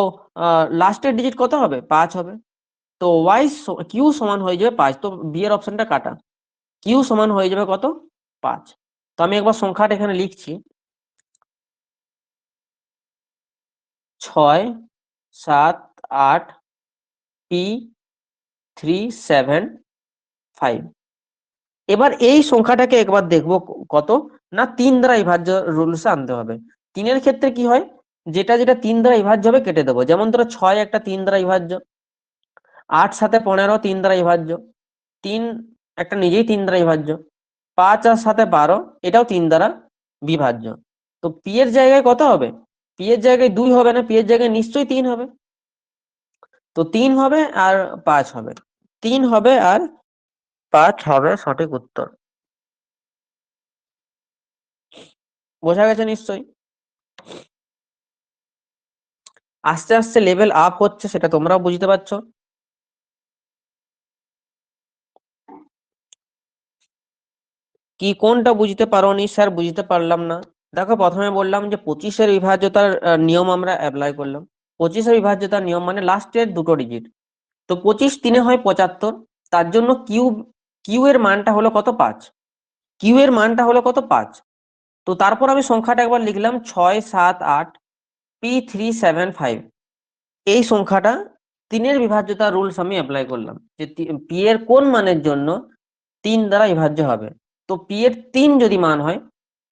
লাস্টের ডিজিট কত হবে? 5 হবে। তো কিউ সমান হয়ে যাবে 5। তো বি এর অপশনটা কাটা। কিউ সমান হয়ে যাবে কত? 5। তো আমি একবার সংখ্যাটা এখানে লিখছি, 6 7 8 P375। এবার এই সংখ্যাটাকে একবার দেখবো কত না 3 দ্বারা বিভাজ্য রুলসে আনতে হবে। 3 এর ক্ষেত্রে কি হয়, যেটা যেটা 3 দ্বারা বিভাজ্য হবে কেটে দেবো। যেমন ধরো 6 একটা 3 দ্বারা বিভাজ্য, 8 7 15 3 দ্বারা বিভাজ্য, 3 একটা নিজেই 3 দ্বারা বিভাজ্য, 5 আর 7 12 এটাও 3 দ্বারা বিভাজ্য। তো পি এর জায়গায় কত হবে? পি এর জায়গায় 2 হবে না, পি এর জায়গায় নিশ্চয়ই 3 হবে। তো 3 হবে আর 5 হবে, 3 হবে আর 5 হবে সঠিক উত্তর। বোঝা গেছে নিশ্চয়ই? আস্তে আস্তে লেভেল আপ হচ্ছে, সেটা তোমরাও বুঝতে পারছো। কি কোনটা বুঝতে পারোনি স্যার? বুঝতে পারলাম না। দেখো, প্রথমে বললাম যে 25-এর বিভাজ্যতার নিয়ম আমরা অ্যাপ্লাই করলাম। 25-এর বিভাজ্যতার নিয়ম মানে লাস্টের দুটো ডিজিট। তো 25 3 হয় 75, তার জন্য কিউ এর মানটা হলো কত? 5। কিউ এর মানটা হলো কত? 5। তো তারপর আমি সংখ্যাটা একবার লিখলাম 6 7 8 P375। এই সংখ্যাটা 3-এর বিভাজ্যতা রুলস আমি অ্যাপ্লাই করলাম যে পি এর কোন মানের জন্য 3 দ্বারা বিভাজ্য হবে। তো পি এর 3 যদি মান হয়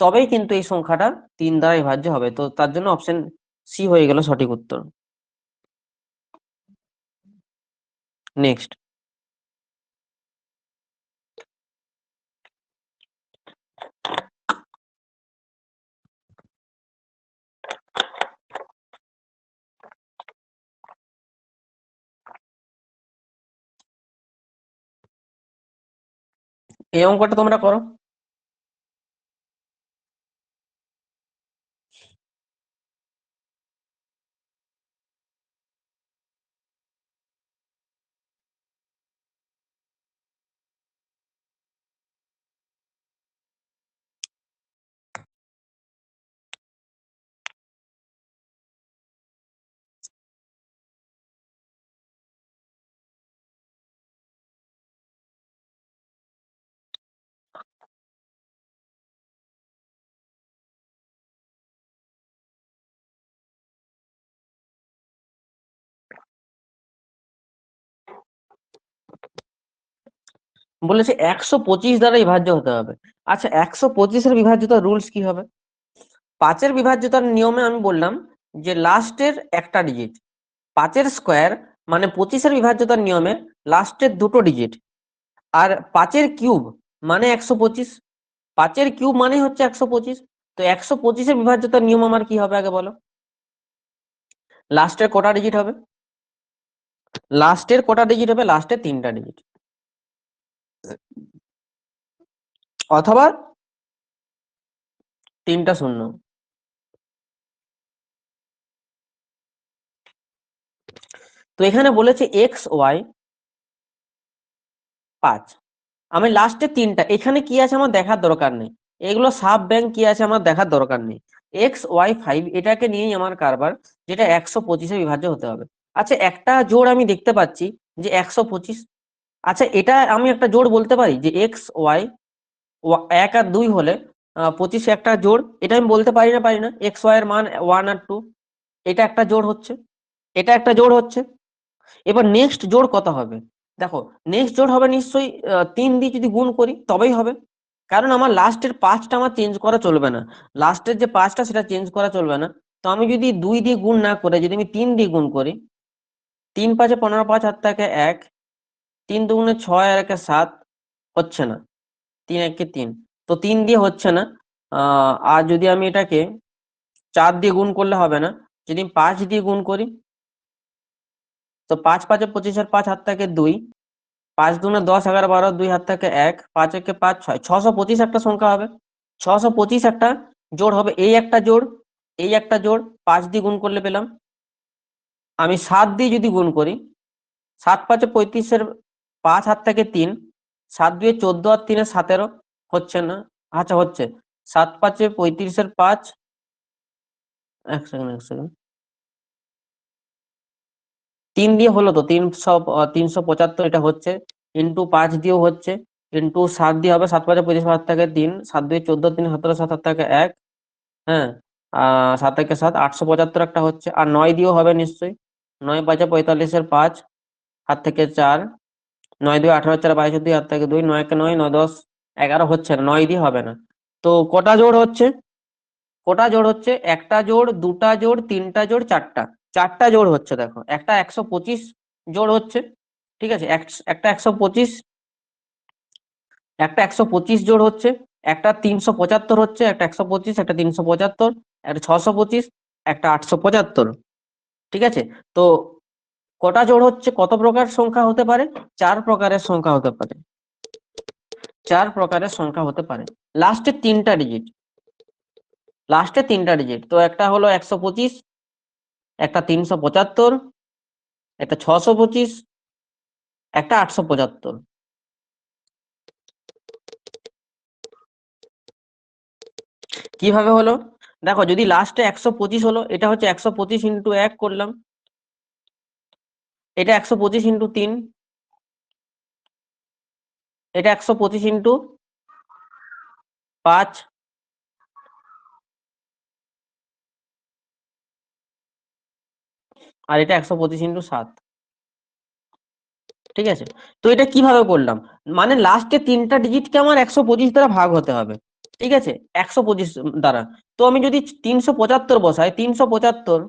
তবেই কিন্তু এই সংখ্যাটা 3 দ্বারা বিভাজ্য হবে। তো তার জন্য অপশন সি হয়ে গেল সঠিক উত্তর। নেক্সট, এই অঙ্কটা তোমরা করো। বলেছে 125 দ্বারা বিভাজ্য হতে হবে। আচ্ছা, 125-এর বিভাজ্যতার রুলস কি হবে? 5-এর বিভাজ্যতার নিয়মে আমি বললাম যে লাস্টের একটা ডিজিট, 5-এর স্কোয়ার মানে 25-এর বিভাজ্যতার নিয়মে লাস্টের দুটো ডিজিট, আর 5-এর কিউব মানে 125। 5-এর কিউব মানে হচ্ছে 125। তো 125-এর বিভাজ্যতার নিয়ম আমার কি হবে আগে বলো? লাস্টের কটা ডিজিট হবে? লাস্টের কটা ডিজিট হবে? লাস্টের 3টা ডিজিট, অথবা 3টা শূন্য। তো এখানে বলেছে এক্স ওয়াই 5, আমি লাস্টের 3টা, এখানে কি আছে আমার দেখার দরকার নেই, এগুলো সাব ব্যাংক কি আছে আমার দেখার দরকার নেই। XY5 এটাকে নিয়েই আমার কারবার, যেটা 125-এ বিভাজ্য হতে হবে। আচ্ছা, একটা জোড় আমি দেখতে পাচ্ছি যে 125। আচ্ছা, এটা আমি একটা জোড় বলতে পারি যে XY 1 আর 2 হলে 25 একটা জোড়, এটা আমি বলতে পারি না? পারি না? XY এর মান 1 আর 2, এটা একটা জোড় হচ্ছে, এটা একটা জোড় হচ্ছে। এবার নেক্সট জোড় কত হবে? দেখো, নেক্সট জোড় হবে নিশ্চয়ই 3 দিয়ে যদি গুণ করি তবেই হবে, কারণ আমার লাস্টের 5টা আমার চেঞ্জ করা চলবে না। লাস্টের যে 5টা সেটা চেঞ্জ করা চলবে না। তো আমি যদি 2 দিয়ে গুণ না করে যদি আমি 3 দিয়ে গুণ করি, 3 5 15, 5 হাত থেকে 1, 3 2 6 আর 1 7, হচ্ছে না। 3 1 3, তো 3 দিয়ে হচ্ছে না। আর যদি আমি এটাকে 4 দিয়ে গুণ করলে হবে না, যদি আমি 5 দিয়ে গুণ করি, তো 5 5 25 আর 5 হাত থেকে 2, 5 2 10 11 12, 2 হাত থেকে 1, 5 1 5 6, 625 একটা সংখ্যা হবে। 625 একটা জোড় হবে, এই একটা জোড়, এই একটা জোড় 5 দিয়ে গুণ করলে পেলাম। আমি 7 দিয়ে যদি গুণ করি, 7 5 35-এর 5 হাত থেকে 3, 7 2 14 আর 3 17, হচ্ছে না। আচ্ছা, হচ্ছে। 7 5 35 5, এক সেকেন্ড 3 দিয়ে হলো তো 375 এটা হচ্ছে, ইন্টু 5 দিয়েও হচ্ছে, ইন্টু 7 দিয়ে হবে, 7 5 35 7 থেকে 3, 7 2 14, 3 17, 7 7 থেকে 1, হ্যাঁ, 7 থেকে 7 875 একটা হচ্ছে, আর 9 দিয়েও হবে নিশ্চয়ই, 9 5 45 5, হাত থেকে 4, 9 2 18 4 22 2, হাত থেকে 2, 9 কে 9, 9 10 11 হচ্ছে না, 9 দিয়ে হবে না। তো কটা জোড় হচ্ছে? একটা জোড়, দুটা জোড়, তিনটা জোড়, চারটা জোড় হচ্ছে। দেখো একটা 125 জোড় হচ্ছে, ঠিক আছে, একটা 125, জোড় হচ্ছে, একটা 375 হচ্ছে, একটা 125, একটা 375, একটা 625, একটা 875, ঠিক আছে। তো কটা জোড় হচ্ছে, কত প্রকার সংখ্যা হতে পারে? 4 প্রকারের সংখ্যা হতে পারে, 4 প্রকারের সংখ্যা হতে পারে। লাস্টে তিনটা ডিজিট, তো একটা হলো 125, একটা 375, একটা 625, একটা 875। কিভাবে হলো? দেখো, যদি লাস্টে 125 হলো, এটা হচ্ছে 125 ইন্টু 1 করলাম, এটা 125 ইন্টু 3, এটা 125 ইন্টু 5, আর এটা 125 ইন্টু 7, ঠিক আছে। তো এটা কিভাবে করলাম, মানে লাস্টে তিনটা ডিজিটকে আমার 125 দ্বারা ভাগ হতে হবে, ঠিক আছে, 125 দ্বারা। তো আমি যদি 375 বসাই, 375,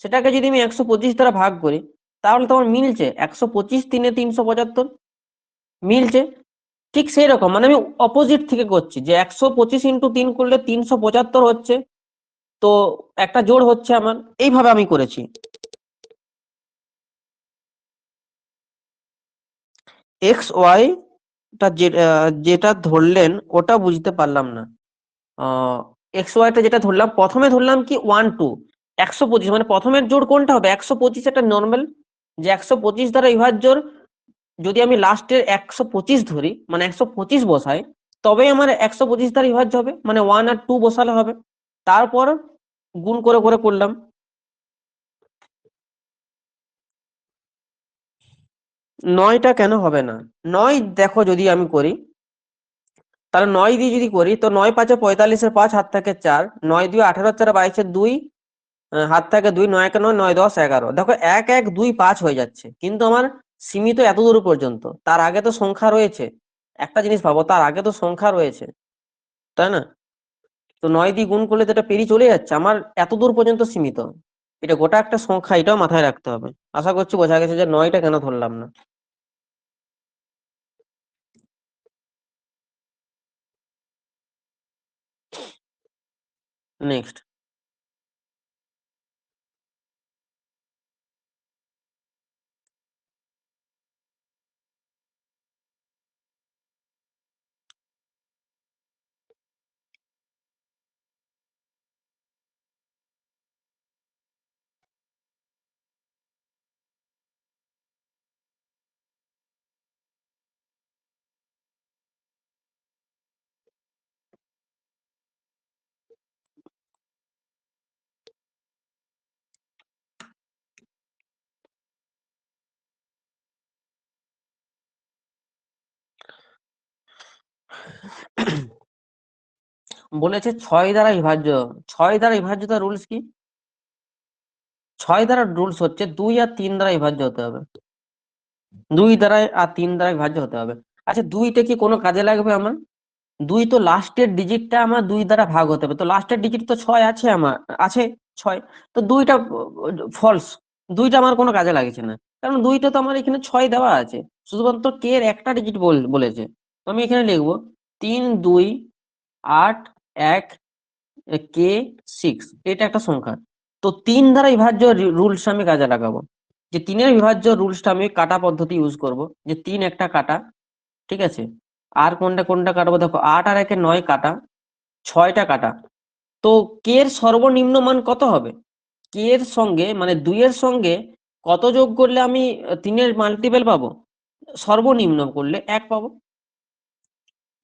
সেটাকে যদি আমি 125 দ্বারা ভাগ করি, তাহলে তোমার মিলছে 125 3 375, মিলছে। ঠিক সেই রকম, মানে আমি অপোজিট থেকে করছি, যে 125 ইন্টু 3 করলে 375 হচ্ছে, তো একটা জোড় হচ্ছে আমার, এইভাবে আমি করেছি। এক্স ওয়াই টা যেটা ধরলেন ওটা বুঝতে পারলাম না। এক্স ওয়াইটা যেটা ধরলাম, প্রথমে ধরলাম কি 1 2, 125, মানে প্রথমের জোড় কোনটা হবে? 125, একটা নর্মাল, যে 125 দ্বারা বিভাজ্যর, যদি আমি লাস্টের 125 ধরি, মানে 125 বসাই, তবে আমার 125 দ্বারা বিভাজ্য হবে, মানে 1 আর 2 বসালে হবে। তারপর গুণ করে করে করলাম। 9টা কেন হবে না? 9, দেখো যদি আমি করি, তাহলে 9 দিয়ে যদি করি, তো 9 5 45 5, হাত থেকে 4, 9 2 18 4 22 2, হাত থেকে 2, 9 কে 9, 9 10 11, দেখো 1 1 2 5 হয়ে যাচ্ছে, কিন্তু আমার সীমিত এত দূর পর্যন্ত, তার আগে তো সংখ্যা রয়েছে। একটা জিনিস ভাবো, তার আগে তো সংখ্যা রয়েছে, তাই না? তো 9 দিয়ে গুণ করলে তো এটা পেরিয়ে চলে যাচ্ছে, আমার এত দূর পর্যন্ত সীমিত। এটা গোটা একটা সংখ্যা, এটাও মাথায় রাখতে হবে। আশা করছি বোঝা গেছে যে 9টা কেন ধরলাম না। নেক্সট। বলেছে 6 দ্বারা বিভাজ্য। 6 দ্বারা বিভাজ্যতার রুলস কি? 6 দ্বারা রুলস হচ্ছে 2 আর 3 দ্বারা বিভাজ্য হতে হবে, 2 দ্বারা আর 3 দ্বারা বিভাজ্য হতে হবে। আচ্ছা, 2টা কি কোনো কাজে লাগবে আমার? 2 তো লাস্টের ডিজিটটা আমার 2 দ্বারা ভাগ হতে হবে, তো লাস্টের ডিজিট তো 6 আছে, আমার আছে 6, তো 2টা ফলস, 2টা আমার কোনো কাজে লাগছে না, কারণ 2টা তো আমার এখানে 6 দেওয়া আছে, শুধুমাত্র কে এর একটা ডিজিট বলেছে। তো আমি এখানে লিখবো 3 2 8 1 কে 6, এটা একটা সংখ্যা। তো 3 দ্বারা বিভাজ্য রুলস আমি কাজে লাগাবো, যে 3-এর বিভাজ্য রুলসটা আমি কাটা পদ্ধতি ইউজ করব, যে 3 একটা কাটা, ঠিক আছে। আর কোনটা কোনটা কাটবো, দেখো 8 আর 1 9 কাটা, 6টা কাটা। তো কে এর সর্বনিম্ন মান কত হবে? কে এর সঙ্গে, মানে 2 এর সঙ্গে কত যোগ করলে আমি 3-এর মাল্টিপল পাবো? সর্বনিম্ন করলে 1 পাবো।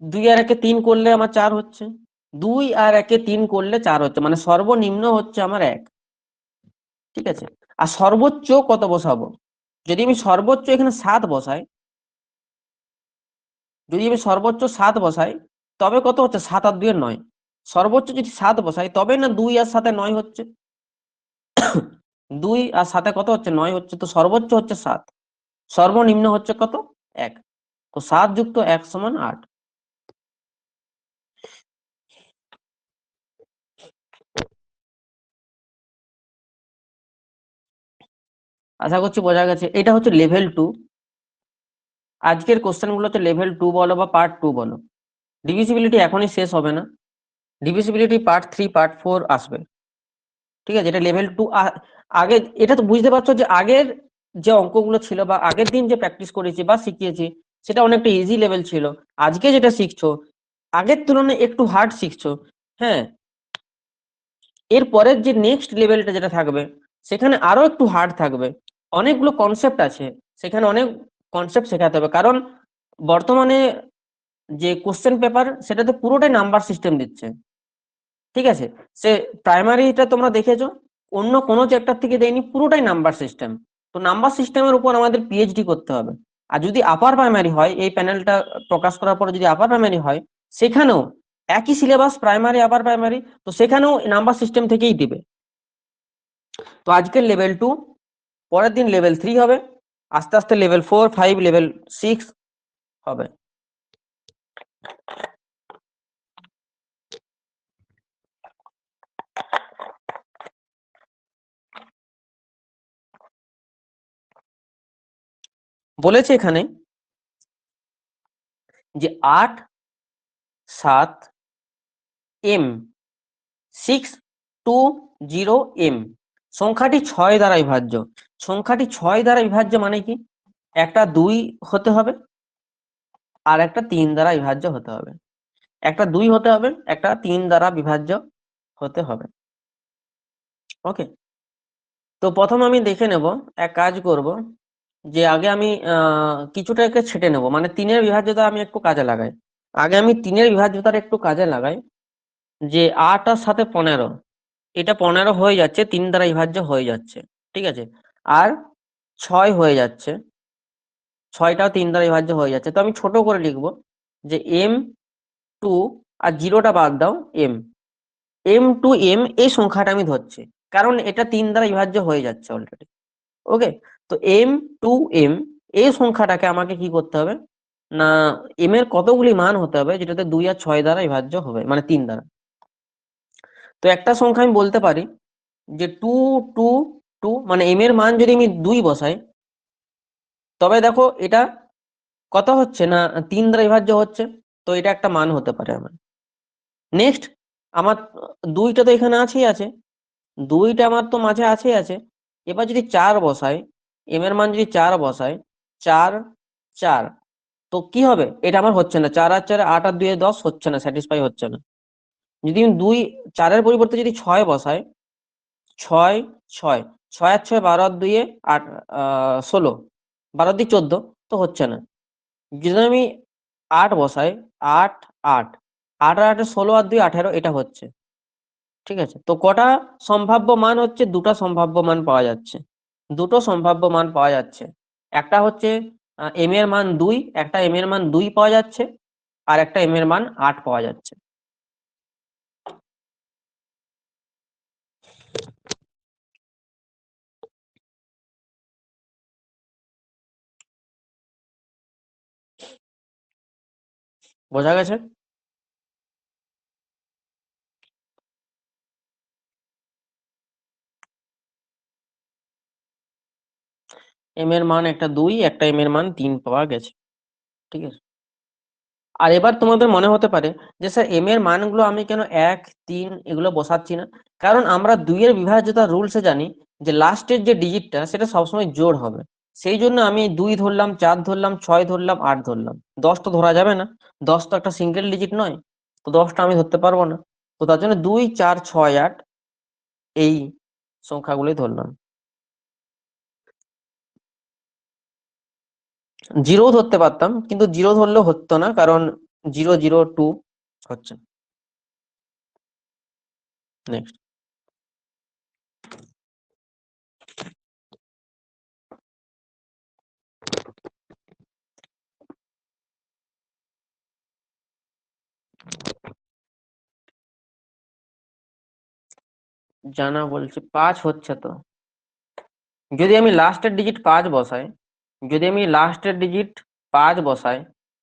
2 আর 1 3 করলে আমার 4 হচ্ছে, 2 আর 1 3 করলে 4 হচ্ছে, মানে সর্বনিম্ন হচ্ছে আমার 1। ঠিক আছে, আর সর্বোচ্চ কত বসাবো? যদি আমি সর্বোচ্চ এখানে 7 বসাই, যদি আমি সর্বোচ্চ 7 বসাই, তবে কত হচ্ছে? 7 আর 2 9। সর্বোচ্চ যদি 7 বসাই তবে না 2 আর 7 9 হচ্ছে। 2 আর 7 কত হচ্ছে? 9 হচ্ছে। তো সর্বোচ্চ হচ্ছে 7, সর্বনিম্ন হচ্ছে কত? 1। তো 7 যুক্ত 1 সমান 8। আশা করছি বোঝা গেছে। এটা হচ্ছে লেভেল 2। আজকের কোশ্চেন গুলো হচ্ছে লেভেল 2 বলো বা পার্ট 2 বলো। ডিভিজিবিলিটি এখনই শেষ হবে না, ডিভিজিবিলিটি পার্ট 3 পার্ট 4 আসবে। ঠিক আছে, এটা লেভেল 2। আগে এটা তো বুঝতে পারছো যে আগের যে অঙ্কগুলো ছিল বা আগের দিন যে প্র্যাকটিস করেছি বা শিখিয়েছি সেটা অনেকটা ইজি লেভেল ছিল। আজকে যেটা শিখছো আগের তুলনায় একটু হার্ড শিখছো। হ্যাঁ, এর পরের যে নেক্সট লেভেলটা যেটা থাকবে সেখানে আরো একটু হার্ড থাকবে। অনেকগুলো কনসেপ্ট আছে, সেখানে অনেক কনসেপ্ট শেখাতে হবে, কারণ বর্তমানে যে কোশ্চেন পেপার সেটাতে পুরোটাই নাম্বার সিস্টেম দিচ্ছে। ঠিক আছে, সে প্রাইমারিটা তোমরা দেখেছো, অন্য কোনো চ্যাপ্টার থেকে দেয়নি, পুরোটাই নাম্বার সিস্টেম। তো নাম্বার সিস্টেমের উপর আমাদের পিএইচডি করতে হবে। আর যদি আপার প্রাইমারি হয়, এই প্যানেলটা প্রকাশ করার পরে যদি আপার প্রাইমারি হয়, সেখানেও একই সিলেবাস, প্রাইমারি আপার প্রাইমারি, তো সেখানেও নাম্বার সিস্টেম থেকেই দিবে। তো আজকের লেভেল 2, পরের দিন লেভেল 3 হবে, আস্তে আস্তে লেভেল 4 5 লেভেল 6 হবে। বলেছে এখানে যে 8 7 এম 620 এম সংখ্যাটি 6 দ্বারা বিভাজ্য। সংখ্যাটি 6 দ্বারা বিভাজ্য মানে কি? একটা 2 হতে হবে আর একটা 3 দ্বারা বিভাজ্য হতে হবে। একটা 2 হতে হবে, একটা 3 দ্বারা বিভাজ্য হতে হবে। ওকে, তো প্রথম আমি দেখে নেব, এক কাজ করব যে আগে আমি কিছুটাকে ছেটে নেব, মানে 3-এর বিভাজ্যতা আমি একটু কাজে লাগাই। আগে আমি 3-এর বিভাজ্যতার একটু কাজে লাগাই, যে 8 আর সাথে 15, এটা 15 হয়ে যাচ্ছে, 3 দ্বারা বিভাজ্য হয়ে যাচ্ছে। ঠিক আছে, আর 6 হয়ে যাচ্ছে, 6টাও 3 দ্বারা বিভাজ্য হয়ে যাচ্ছে। তো আমি ছোট করে লিখবো যে M2, আর জিরোটা বাদ দাও, M2M এই সংখ্যাটা আমি ধরছি, কারণ এটা 3 দ্বারা বিভাজ্য হয়ে যাচ্ছে অলরেডি। ওকে, তো M2M এই সংখ্যাটাকে আমাকে কি করতে হবে না, এম এর কতগুলি মান হতে হবে যেটাতে 2 আর 6 দ্বারা বিভাজ্য হবে, মানে 3 দ্বারা। তো একটা সংখ্যা আমি বলতে পারি যে 2 2 2, মানে এম এর মান যদি আমি 2 বসাই, তবে দেখো এটা কত হচ্ছে না 3 দ্বারা বিভাজ্য হচ্ছে। তো এটা একটা মান হতে পারে আমার। নেক্সট, আমার 2টা তো এখানে আছেই আছে, 2টা আমার তো মাঝে আছেই আছে। এবার যদি 4 বসাই, এম এর মান যদি 4 বসাই, 4 4, তো কি হবে? এটা আমার হচ্ছে না, 4 আর 4 8 আর 2 10 হচ্ছে না, স্যাটিসফাই হচ্ছে না। যদি আমি 4-এর পরিবর্তে যদি 6 বসাই, 6 6, 6 আর 6 12 আর 2 8 16, 12 আর 2 14, তো হচ্ছে না। যদি আমি 8 বসাই, 8 8, 8 আর 8 16 আর 2 18, এটা হচ্ছে। ঠিক আছে, তো কটা সম্ভাব্য মান হচ্ছে? দুটো সম্ভাব্য মান পাওয়া যাচ্ছে, দুটো সম্ভাব্য মান পাওয়া যাচ্ছে। একটা হচ্ছে এম এর মান 2, একটা এম এর মান 2 পাওয়া যাচ্ছে, আর একটা এম এর মান 8 পাওয়া যাচ্ছে। বোঝা গেছে? এম এর মান একটা 2, একটা এম এর মান 3 পাওয়া গেছে। ঠিক আছে, আর এবার তোমাদের মনে হতে পারে যে স্যার এম এর মানগুলো আমি কেন 1 3 এগুলো বসাচ্ছি না? কারণ আমরা 2 এর বিভাজ্যতার রুলসে জানি যে লাস্টের যে ডিজিটটা সেটা সবসময় জোড় হবে। সেই জন্য আমি 2 ধরলাম, 4 ধরলাম, 6 ধরলাম, 8 ধরলাম। 10 তো ধরা যাবে না, 10 তো একটা সিঙ্গেল ডিজিট নয়, তো 10টা আমি ধরতে পারবো না। তো তার জন্য 2 4 6 8 এই সংখ্যাগুলোই ধরলাম। জিরো ধরতে পারতাম, কিন্তু জিরো ধরলেও হতো না, কারণ 0 0 2 হচ্ছে না। নেক্সট। জানা বলছে 5 হচ্ছে তো, যদি আমি লাস্টের ডিজিট 5 বসাই, যদি আমি লাস্টের ডিজিট 5 বসাই,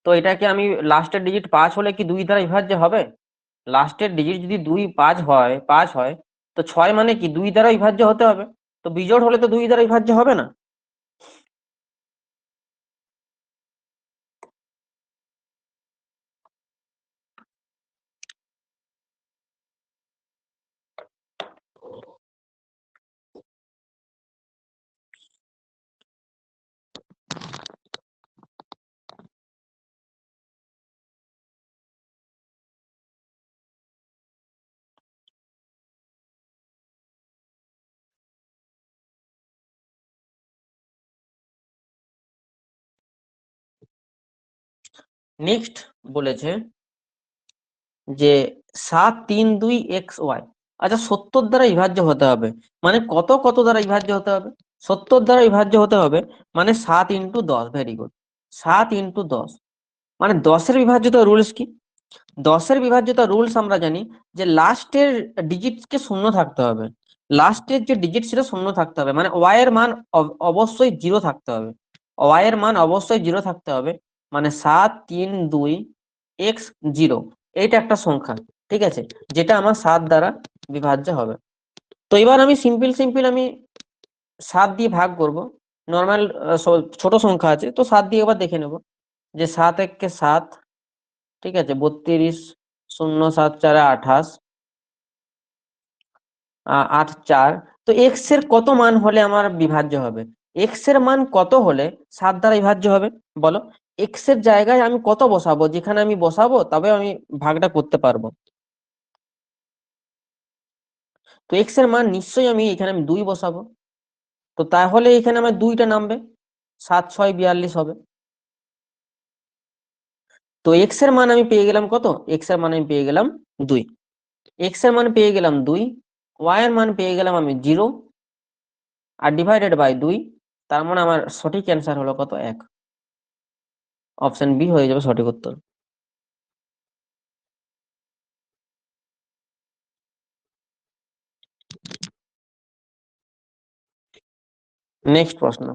তো এটাকে আমি লাস্টের ডিজিট 5 হলে কি 2 দ্বারা বিভাজ্য হবে? লাস্টের ডিজিট যদি 2 5 হয়, তো 6 মানে কি 2 দ্বারা বিভাজ্য হতে হবে, তো বিজোড় হলে তো 2 দ্বারা বিভাজ্য হবে না। নেক্সট বলেছে যে 7 3 2 xy, আচ্ছা 70 দ্বারা বিভাজ্য হতে হবে, মানে কত কত দ্বারা বিভাজ্য হতে হবে? 70 দ্বারা বিভাজ্য হতে হবে, মানে 7 × 10। Very good. 7 × 10, মানে 10-এর বিভাজ্যতা রুলস কি? 10-এর বিভাজ্যতা রুলস আমরা জানি যে লাস্টের ডিজিটকে শূন্য থাকতে হবে, লাস্টের যে ডিজিট সেটা শূন্য থাকতে হবে, মানে ওয়াই এর মান অবশ্যই 0 থাকতে হবে, ওয়াই এর মান অবশ্যই 0 থাকতে হবে, মানে 7 3 2 x 0, এইটা একটা সংখ্যা, ঠিক আছে, যেটা আমার 7 দ্বারা বিভাজ্য হবে। তো এবার আমি সিম্পল সিম্পল আমি 7 দিয়ে ভাগ করব, নর্মাল ছোট সংখ্যা আছে তো 7 দিয়ে এবার দেখে নেব, যে 7 1 কে 7, ঠিক আছে, 32, 0 7 4 28, 8 4। তো এক্স এর কত মান হলে আমার বিভাজ্য হবে? এক্স এর মান কত হলে 7 দ্বারা বিভাজ্য হবে বলো? এক্স এর জায়গায় আমি কত বসাবো, যেখানে আমি বসাবো তবে আমি ভাগটা করতে পারবো। তো এক্স এর মান নিশ্চয়ই আমি এখানে 2 বসাবো, তো তাহলে এখানে আমার 2টা নামবে, 7 6 42 হবে। তো এক্স এর মান আমি পেয়ে গেলাম কত? এক্স এর মান আমি পেয়ে গেলাম 2, এক্স এর মান পেয়ে গেলাম 2, ওয়াই এর মান পেয়ে গেলাম আমি 0, আর ডিভাইডেড বাই 2, তার মানে আমার সঠিক অ্যান্সার হলো কত? 1। অপশন বি হয়ে যাবে সঠিক উত্তর। নেক্সট প্রশ্ন।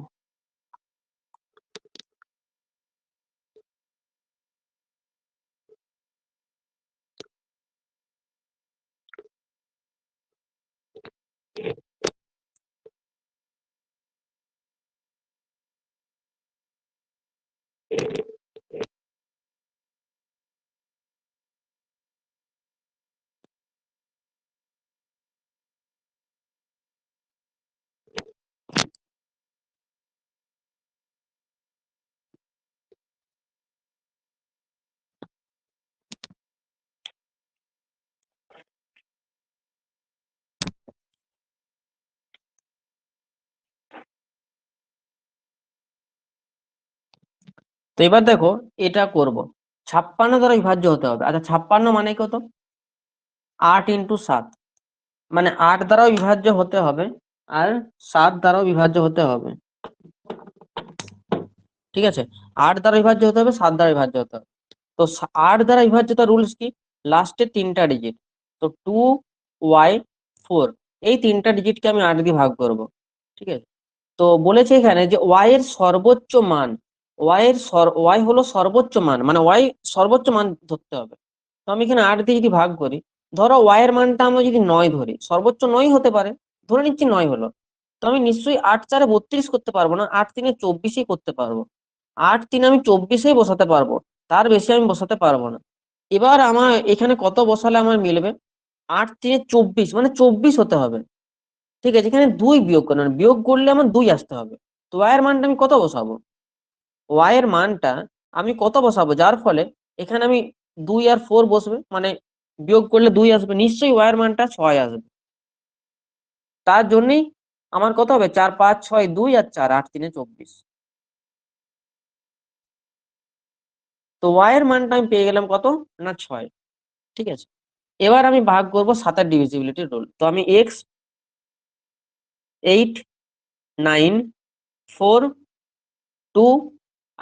তো এবার দেখো, এটা করব 56 দ্বারা বিভাজ্য হতে হবে। আচ্ছা 56 মানে কত? 8 × 7, মানে 8 দ্বারাও বিভাজ্য হতে হবে আর 7 দ্বারাও বিভাজ্য হতে হবে, ঠিক আছে, 8 দ্বারা বিভাজ্য হতে হবে, 7 দ্বারা বিভাজ্য হতে হবে। তো 8 দ্বারা বিভাজ্যতা রুলস কি? লাস্টের 3টা ডিজিট, তো 2 y 4, এই 3টা ডিজিটকে আমি 8 দিয়ে ভাগ করব, ঠিক আছে। তো বলেছে এখানে যে ওয়াই এর সর্বোচ্চ মান, ওয়াই হলো সর্বোচ্চ মান, মানে ওয়াই সর্বোচ্চ মান ধরতে হবে। তো আমি এখানে 8 দিয়ে যদি ভাগ করি, ধরো ওয়াই এর মানটা আমরা যদি 9 ধরি, সর্বোচ্চ 9 হতে পারে, ধরে নিচ্ছি 9 হলো, তো আমি নিশ্চয়ই 8 4 32 করতে পারবো না, 8 3 24ই করতে পারবো, 8 3 আমি 24এই বসাতে পারবো, তার বেশি আমি বসাতে পারবো না। এবার আমার এখানে কত বসালে আমার মিলবে? 8 3 24, মানে 24 হতে হবে, ঠিক আছে, এখানে 2 বিয়োগ করেন, বিয়োগ করলে আমার 2 আসতে হবে। তো ওয়াই এর মানটা আমি কত বসাবো? ওয়াই এর মানটা আমি কত বসাবো যার ফলে এখানে আমি 2 আর 4 বসবে, মানে বিয়োগ করলে 2 আসবে, নিশ্চয়ই ওয়াই এর মানটা 6 আসবে। তার জন্যই আমার কত হবে? 4 5 6 2 আর 4 8 3 24। তো ওয়াই এর মানটা আমি পেয়ে গেলাম কত? না 6, ঠিক আছে। এবার আমি ভাগ করব 7 এর ডিভিজিবিলিটি রুল। তো আমি x 8 9 4 2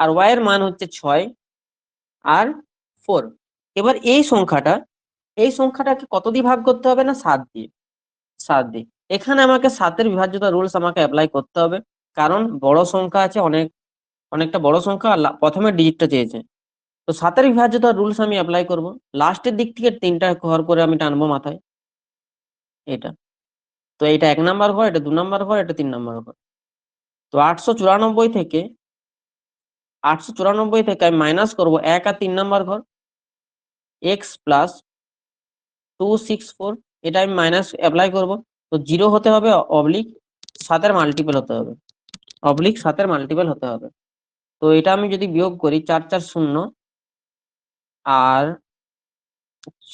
আর y এর মান হচ্ছে 6 আর 4। এবার এই সংখ্যাটাকে কত দিয়ে ভাগ করতে হবে না 7 দিয়ে। 7 দিয়ে এখানে আমাকে 7 এর বিভাজ্যতা রুলস আমাকে অ্যাপ্লাই করতে হবে, কারণ বড় সংখ্যা আছে, অনেকটা বড় সংখ্যা, আর প্রথমে ডিজিটটা চেয়েছে। তো 7 এর বিভাজ্যতা রুলস আমি অ্যাপ্লাই করব। লাস্টের দিক থেকে 3টা ঘর করে আমি টানবো মাথায়, এটা। তো এটা 1 নাম্বার ঘর, এটা 2 নাম্বার ঘর, এটা 3 নাম্বার ঘর। তো 894 থেকে আমি মাইনাস করব 1 আর 3 নাম্বার ঘর, এক্স প্লাস 264, এটা আমি মাইনাস অ্যাপ্লাই করব। তো 0 হতে হবে, অবলিক 7 এর মাল্টিপল হতে হবে, অবলিক 7 এর মাল্টিপল হতে হবে। তো এটা আমি যদি বিয়োগ করি, 4 4 0 আর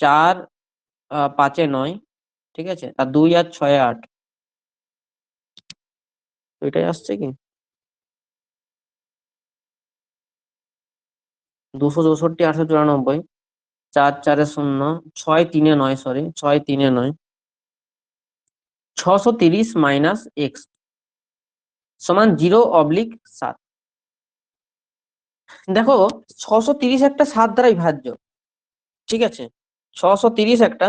4 5 এ 9, ঠিক আছে, আর 2 আর 6 এ 8। তো এটাই আসছে কি 264 894, 4 4 এ 0, 6 3 এ 9, সরি 6 3 এ 9, 630 মাইনাস এক্স সমান 0/7। দেখো 630 একটা 7 দ্বারা বিভাজ্য, ঠিক আছে, 630 একটা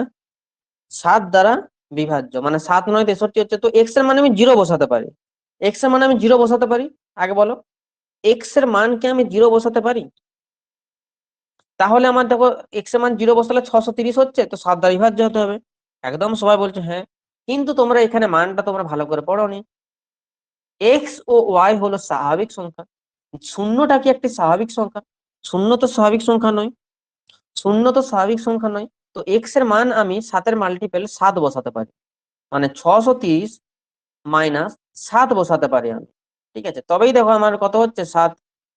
7 দ্বারা বিভাজ্য, মানে 7 9 63 হচ্ছে। তো এক্স এর মানে আমি 0 বসাতে পারি, এক্স এর মানে আমি 0 বসাতে পারি। আগে বলো, এক্স এর মানকে আমি 0 বসাতে পারি? তাহলে আমার দেখো এক্স এর মান 0 বসালে 630 হচ্ছে, তো 7 দ্বারা বিভাজ্য হতে হবে। একদম সবাই বলছে হ্যাঁ, কিন্তু তোমরা এখানে মানটা তোমরা ভালো করে পড়োনি। এক্স ও ওয়াই হলো স্বাভাবিক সংখ্যা, শূন্যটা কি একটি স্বাভাবিক সংখ্যা? শূন্য তো স্বাভাবিক সংখ্যা নয়, শূন্য তো স্বাভাবিক সংখ্যা নয়। তো এক্স এর মান আমি 7 এর মাল্টিপল 7 বসাতে পারি, মানে 630 মাইনাস 7 বসাতে পারি আমি, ঠিক আছে। তবেই দেখো আমার কত হচ্ছে, 7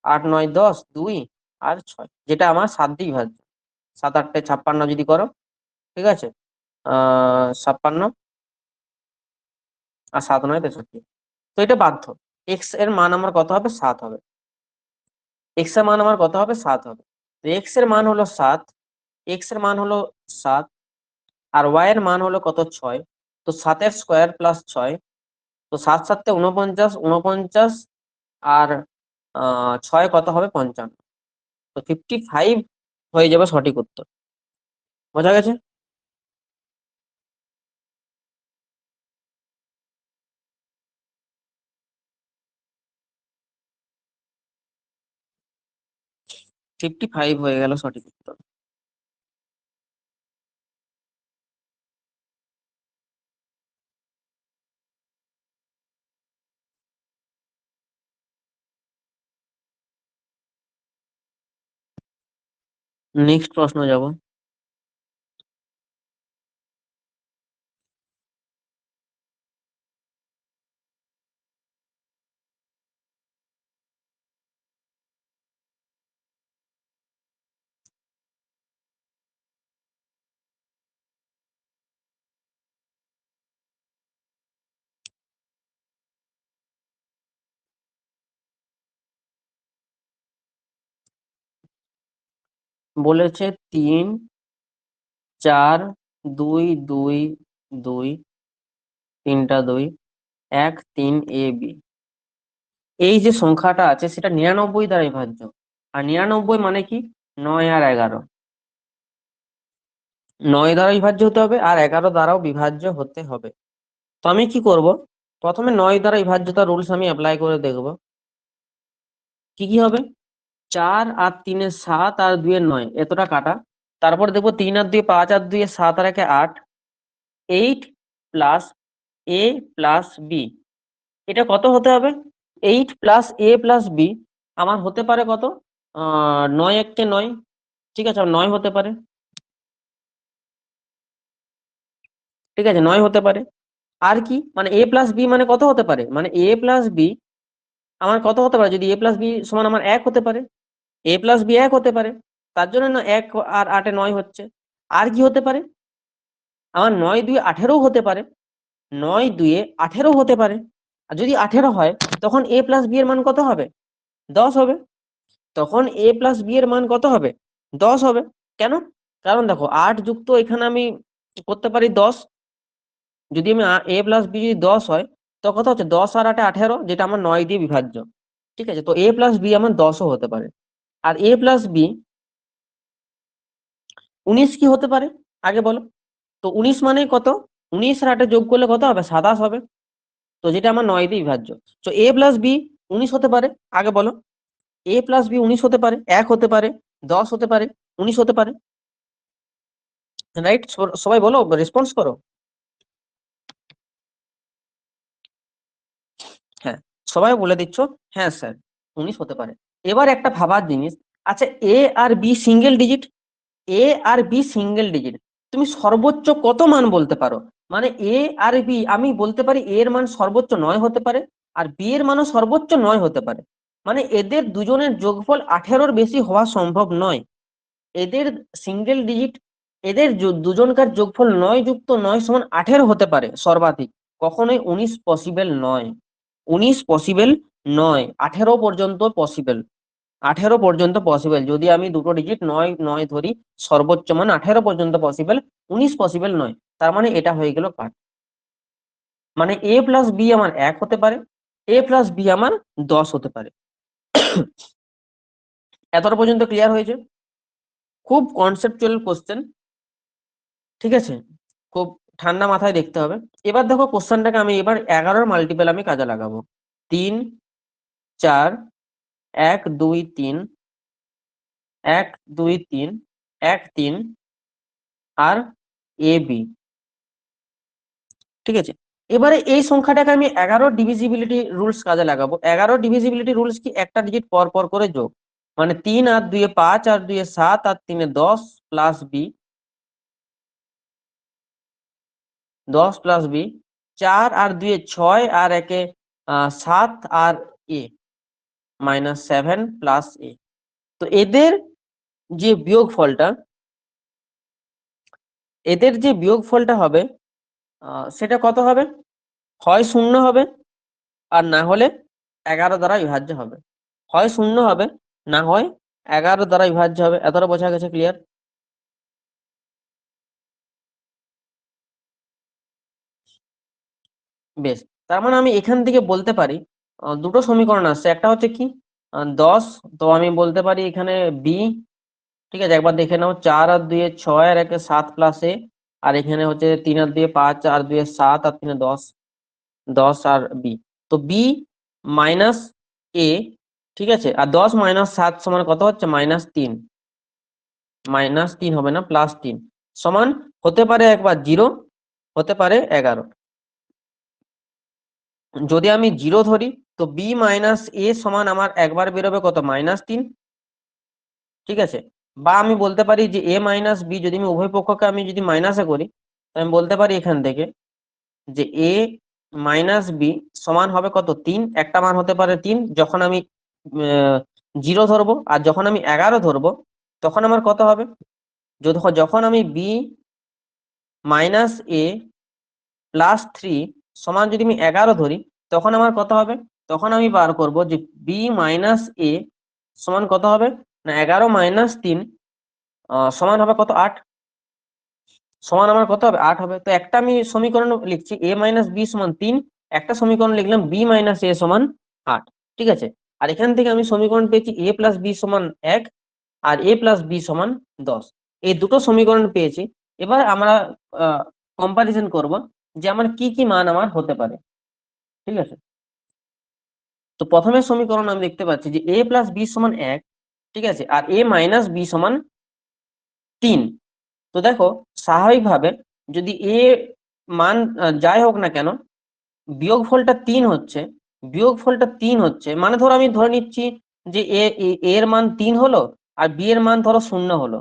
8 9 10 2 আর 6, যেটা আমার 7 দিয়ে বিভাজ্য। 7 8 56 যদি করো, ঠিক আছে, 56 আর 7 9 63। তো এটা বাধ্য, এক্স এর মান আমার কত হবে, 7 হবে। এক্স এর মান আমার কত হবে, 7 হবে। তো এক্স এর মান হলো 7, এক্স এর মান হলো 7, আর ওয়াই এর মান হলো কত, 6। তো 7 এর স্কোয়ার প্লাস 6, তো 7 7 49, 49 আর 6 কত হবে, 55। তো 55 হয়ে যাবে সঠিক উত্তর। বোঝা গেছে? ফিফটি ফাইভ হয়ে গেল সঠিক উত্তর। নেক্সট প্রশ্ন যাব। বলেছে 3 4 2 2 2, 3টা 2, 1 3 এ বি। এই যে সংখ্যাটা আছে সেটা 99 দ্বারা বিভাজ্য। আর 99 মানে কি, 9 আর 11, 9 দ্বারা বিভাজ্য হতে হবে আর 11 দ্বারাও বিভাজ্য হতে হবে। তো আমি কি করব, প্রথমে 9 দ্বারা বিভাজ্যতা রুলস আমি অ্যাপ্লাই করে দেখব কি কি হবে। 4 আর 3 এ 7 আর 2 এ 9, এতটা কাটা। তারপর দেখবো 3 আর 2 5 আর 2 7 আর 1 8, 8 প্লাস এ প্লাস বি, এটা কত হতে হবে, 8 প্লাস এ প্লাস বি আমার হতে পারে কত, 9 1 9, ঠিক আছে, 9 হতে পারে, ঠিক আছে, 9 হতে পারে। আর কি, মানে এ প্লাস বি মানে কত হতে পারে, মানে এ প্লাস বি আমার কত হতে পারে, যদি এ প্লাস বি সমান আমার 1 হতে পারে, এ প্লাস বি 1 হতে পারে, তার জন্য না 1 আর 8 এ 9 হচ্ছে। আর কি হতে পারে, আমার 9 2 18 হতে পারে, 9 2 18 হতে পারে। আর যদি 18 হয় তখন এ প্লাস বি এর মান কত হবে, 10 হবে। তখন এ প্লাস বি এর মান কত হবে, 10 হবে। কেন, কারণ দেখো 8 যুক্ত এখানে আমি করতে পারি 10, যদি আমি a প্লাস বি যদি 10 হয় তো কথা হচ্ছে 10 আর 8 18, যেটা আমার 9 দিয়ে বিভাজ্য। ঠিক আছে, তো a প্লাস বি আমার 10ও হতে পারে। আর a প্লাস বি 19 কি হতে পারে আগে বলো? তো 19 মানে কত? 19 আর 8 যোগ করলে কত হবে? 27 হবে। তো যেটা আমার 9 দিয়ে বিভাজ্য। তো a প্লাস বি 19 হতে পারে, আগে বলো। a প্লাস বি 19 হতে পারে, 1 হতে পারে, 10 হতে পারে, 19 হতে পারে। রাইট, সবাই বলো, রেসপন্স করো। হ্যাঁ, সবাই বলে দিচ্ছ হ্যাঁ স্যার 19 হতে পারে। এবার একটা ভাবার জিনিস, আচ্ছা এ আর বি সিঙ্গেল ডিজিট, এ আর বি সিঙ্গেল ডিজিট, তুমি সর্বোচ্চ কত মান বলতে পারো? মানে এ আর বি আমি বলতে পারি এ এর মান সর্বোচ্চ 9 হতে পারে, আর বি এর মানও সর্বোচ্চ 9 হতে পারে। মানে এদের দুজনের যোগফল 18-র বেশি হওয়া সম্ভব নয়। এদের সিঙ্গেল ডিজিট, এদের দুজনকার যোগফল 9 যুক্ত 9 সমান 18 হতে পারে সর্বাধিক, কখনোই 19 পসিবল নয়। 19 পসিবল নয়, 18 পর্যন্ত পসিবল। 18 পর্যন্ত পসিবল, যদি আমি দুটো ডিজিট 9 9 ধরি, সর্বোচ্চ মান 18 পর্যন্ত পসিবল, 19 পসিবল নয়। তার মানে এটা হয়ে গেল কাট। মানে a প্লাস বি আমার 1 হতে পারে, a প্লাস বি আমার 10 হতে পারে। এতটা পর্যন্ত ক্লিয়ার হয়েছে? খুব কনসেপচুয়াল কোশ্চেন, ঠিক আছে, খুব ঠান্ডা মাথায় দেখতে হবে। এবার দেখো কোশ্চেনটাকে আমি এবার 11-র মাল্টিপল আমি কাজে লাগাবো। 3 4 1 2 3, 1 2 3, 1 3 আর এ বি। ঠিক আছে, এবারে এই সংখ্যাটাকে আমি 11 ডিভিজিবিলিটি রুলস কাজে লাগাবো। 11 ডিভিজিবিলিটি রুলস কি? একটা ডিজিট পর পর করে যোগ, মানে 3 আর 2 5 আর 2 7 আর 3 10 প্লাস বি, 10 প্লাস বি, 4 আর 2 6 আর 1 7 আর এ মাইনাস 7 প্লাস এ। তো এদের যে বিয়োগফলটা, এদের যে বিয়োগফলটা হবে সেটা কত হবে? হয় 0 হবে, আর না হলে 11 দ্বারা বিভাজ্য হবে। হয় 0 হবে, না হয় 11 দ্বারা বিভাজ্য হবে। এতটা বোঝা গেছে? ক্লিয়ার? বেশ, তার মানে আমি এখান থেকে বলতে পারি দুটো সমীকরণ আসছে। একটা হচ্ছে কি 10, তো আমি বলতে পারি এখানে বি। ঠিক আছে, একবার দেখে নাও, 4 আর 2 6 আর 1 7 প্লাস এ, আর এখানে হচ্ছে 3 আর 2 5 আর 2 7 আর 3 10, 10 আর বি। তো বি মাইনাস এ, ঠিক আছে, আর 10 মাইনাস 7 সমান কত হচ্ছে? -3। -3 হবে না, +3 সমান হতে পারে একবার 0, হতে পারে 11। যদি আমি 0 ধরি তো বি মাইনাস এ সমান আমার একবার বেরোবে কত? -3। ঠিক আছে, বা আমি বলতে পারি যে এ মাইনাস বি, যদি আমি উভয় পক্ষকে আমি যদি মাইনাসে করি, তো আমি বলতে পারি এখান থেকে যে এ মাইনাস বি সমান হবে কত? 3। একটা মান হতে পারে 3 যখন আমি 0 ধরবো, আর যখন আমি 11 ধরবো তখন আমার কত হবে? যখন আমি বি মাইনাস এ প্লাস 3 সমান যদি আমি 11 ধরি, তখন আমার কত হবে? তখন আমি বার করব যে বি মাইনাস এ সমান কত হবে না, 11 মাইনাস 3 সমান হবে কত? 8। সমান আমার কত হবে? 8 হবে। তো একটা আমি সমীকরণ লিখছি a মাইনাস বি সমান 3, একটা সমীকরণ লিখলাম b মাইনাস এ সমান 8। ঠিক আছে, আর এখান থেকে আমি সমীকরণ পেয়েছি a প্লাস বি সমান 1 আর a প্লাস বি সমান 10। এই দুটো সমীকরণ পেয়েছি। এবার আমরা কম্পারিজন করব যে আমার কি কি মান আমার হতে পারে। ঠিক আছে, তো প্রথমের সমীকরণ আমি দেখতে পাচ্ছি যে a প্লাস বি সমান 1, ঠিক আছে, আর a মাইনাস বি সমান 3। তো দেখো স্বাভাবিকভাবে যদি এ মান যাই হোক না কেন, বিয়োগফলটা 3 হচ্ছে, বিয়োগফলটা 3 হচ্ছে, মানে ধরো আমি ধরে নিচ্ছি যে এর মান 3 হলো আর বি এর মান ধরো 0 হলো।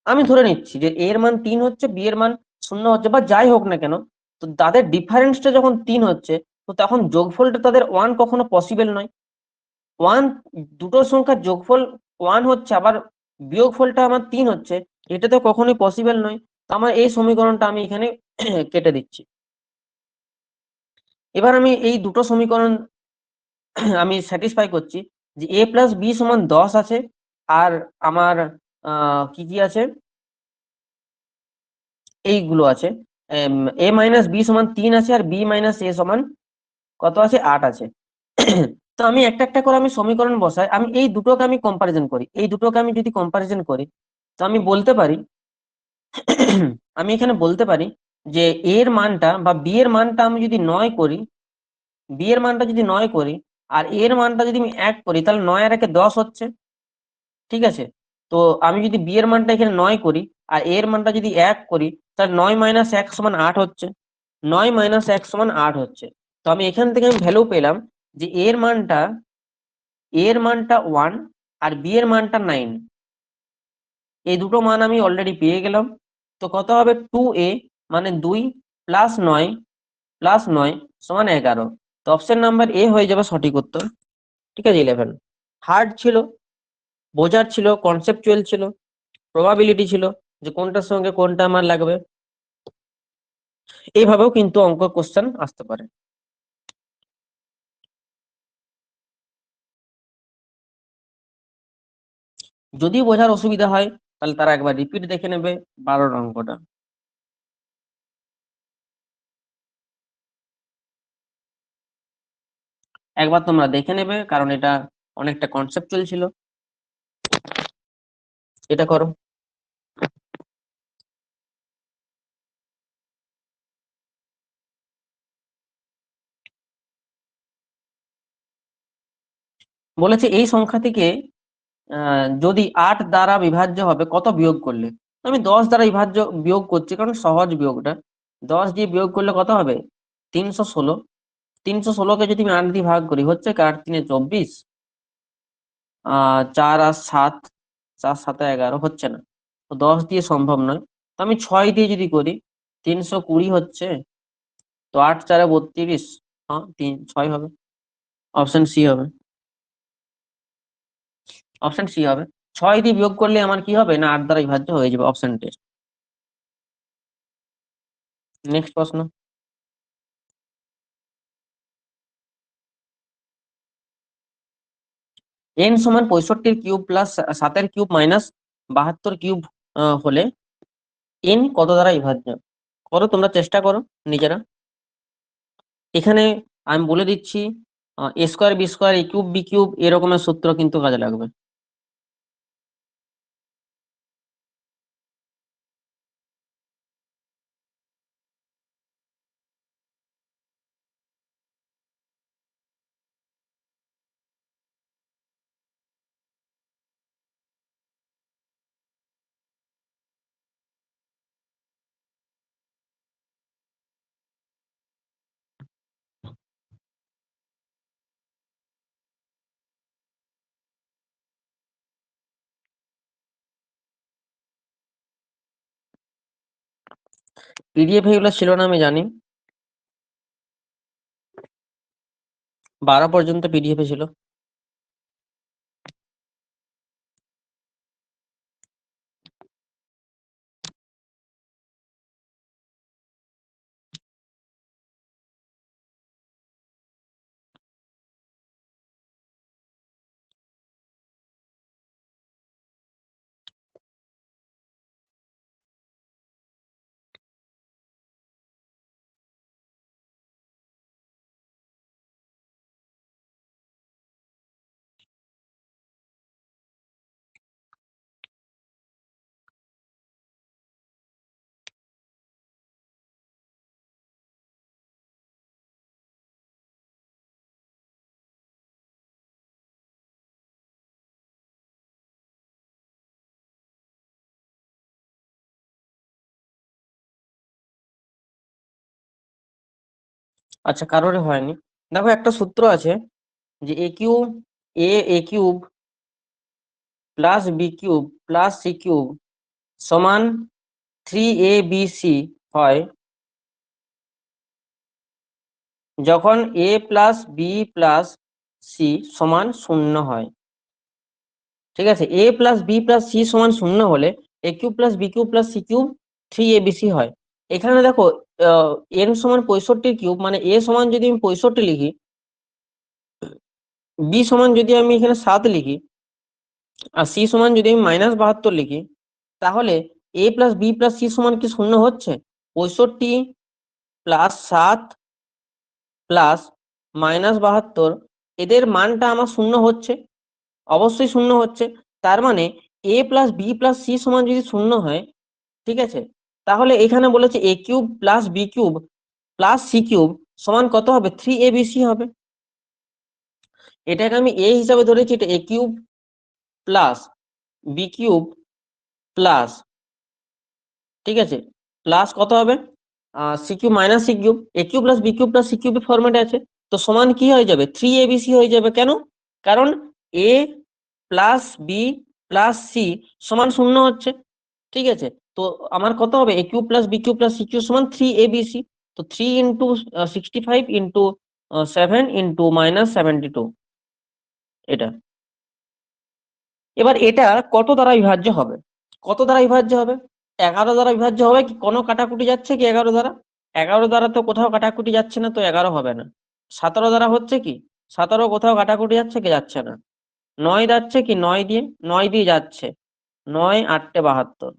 আমি ধরে নিচ্ছি যে এর মান 3 হচ্ছে, বি এর মান 0 হচ্ছে, বা যাই হোক না কেন। তো তাদের ডিফারেন্সটা যখন 3 হচ্ছে, তো তখন যোগফলটা তাদের 1 কখনো পসিবল নয়। 1, দুটো সংখ্যার যোগফল 1 হচ্ছে, আবার বিয়োগফলটা আমার 3 হচ্ছে, এটা তো কখনোই পসিবল নয়। তো আমার এই সমীকরণটা আমি এখানে কেটে দিচ্ছি। এবার আমি এই দুটো সমীকরণ আমি স্যাটিসফাই করছি যে a প্লাস বি সমান 10 আছে, আর আমার কি কি আছে? এইগুলো আছে। a মাইনাস বি সমান 3 আছে, আর বি মাইনাস এ সমান কত আছে, 8 আছে। তো আমি একটা একটা করে আমি সমীকরণ বসাই, আমি এই দুটোকে আমি কম্পারিজন করি, এই দুটোকে আমি যদি কম্পারিজন করি, তো আমি বলতে পারি আমি এখানে বলতে পারি যে এর মানটা বা বি এর মানটা আমি যদি 9 করি, বি এর মানটা যদি 9 করি, আর এর মানটা যদি আমি 1 করি, তাহলে 9 আর 1 10 হচ্ছে। ঠিক আছে, তো আমি যদি বি এর মানটা এখানে 9 করি আর এর মানটা যদি 1 করি, তাহলে 9 মাইনাস 1 সমান 8 হচ্ছে, 9 মাইনাস 1 সমান 8 হচ্ছে। তো আমি এখান থেকে আমি ভ্যালু পেলাম যে এর মানটা 1 আর বি এর মানটা 9, এই দুটো মান আমি অলরেডি পেয়ে গেলাম। তো কত হবে, 2a মানে 2 প্লাস 9 সমান 11। তো অপশন নাম্বার এ হয়ে যাবে সঠিক উত্তর। ঠিক আছে, 11 হার্ড ছিল, বোঝার ছিল, কনসেপচুয়াল ছিল, প্রবাবিলিটি ছিল যে কোনটার সঙ্গে কোনটা আমার লাগবে। এইভাবেও কিন্তু অঙ্ক কোশ্চেন আসতে পারে। যদি বোঝার অসুবিধা হয় তাহলে তারা একবার রিপিট দেখে নেবে 12 অঙ্কটা। একবার তোমরা দেখে নেবে, কারণ এটা অনেকটা কনসেপচুয়াল ছিল। এটা করো। বলেছে এই সংখ্যা থেকে যদি 8 দ্বারা বিভাজ্য হবে কত বিয়োগ করলে। আমি 10 দ্বারা বিয়োগ করছি, কারণ সহজ বিয়োগটা। 10 দিয়ে বিয়োগ করলে কত হবে, 316। 316কে যদি আমি 8 দিয়ে ভাগ করি, হচ্ছে কি 8 3 24, 4 আর 7, 4 7 11, হচ্ছে না। তো 10 দিয়ে সম্ভব নয়। তো আমি 6 দিয়ে যদি করি, 320 হচ্ছে। তো 8 4 32, হ্যাঁ 6 হবে। অপশন সি হবে, অপশন সি হবে। 6 দিয়ে বিয়োগ করলে আমার কি হবে না, 8 দ্বারা বিভাজ্য হয়ে যাবে, অপশন ডি। নেক্সট প্রশ্ন। n সমান 65 cube plus 7 cube minus 72 cube হলে n কত দ্বারা বিভাজ্য। করো, তোমরা চেষ্টা করো নিজেরা। এখানে আমি বলে দিচ্ছি, এ স্কোয়ার বি স্কোয়ার এ কিউব বি কিউব এরকমের সূত্র কিন্তু কাজে লাগবে। পিডিএফ এগুলো ছিল না আমি জানি, 12 পর্যন্ত পিডিএফ ছিল। আচ্ছা, কারোর হয়নি। দেখো, একটা সূত্র আছে যে A cube plus B cube plus C cube সমান 3abc হয় যখন a plus B plus C সমান 0 হয়। ঠিক আছে, a plus B plus C সমান 0 হলে A cube plus B cube plus C cube 3abc হয়। এখানে দেখো, n সমান 65 কিউব, মানে a সমান যদি আমি 65 লিখি, বি সমান যদি আমি এখানে 7 লিখি, আর সি সমান যদি আমি -72 লিখি, তাহলে এ প্লাস বি প্লাস সি সমান কি শূন্য হচ্ছে? 65 প্লাস 7 প্লাস -72, এদের মানটা আমার শূন্য হচ্ছে, অবশ্যই শূন্য হচ্ছে। তার মানে A plus B plus C সমান যদি শূন্য হয়, ঠিক আছে, তাহলে এখানে বলেছে A cube plus B cube plus C cube সমান কত হবে? 3abc হবে। এটাকে আমি এ হিসাবে ধরেছি, এটা A cube plus B cube plus, ঠিক আছে, প্লাস কত হবে? C cube minus C cube, A cube plus B cube plus C কিউবের ফরম্যাটে আছে, তো সমান কি হয়ে যাবে? 3abc হয়ে যাবে। কেন? কারণ A plus B plus C সমান শূন্য হচ্ছে, ঠিক আছে। তো আমার কত হবে? A cube plus B cube plus C cube সমান 3abc। তো 3 ইন্টু 65 ইন্টু 7 ইন্টু -72, এটা। এবার এটা কত দ্বারা বিভাজ্য হবে? কত দ্বারা বিভাজ্য হবে? 11 দ্বারা বিভাজ্য হবে কি? কোনো কাটাকুটি যাচ্ছে কি 11 দ্বারা? 11 দ্বারা তো কোথাও কাটাকুটি যাচ্ছে না, তো 11 হবে না। 17 দ্বারা হচ্ছে কি? 17 কোথাও কাটাকুটি যাচ্ছে কি? যাচ্ছে না। 9 যাচ্ছে কি? 9 দিয়ে, 9 দিয়ে যাচ্ছে। 9 8 72,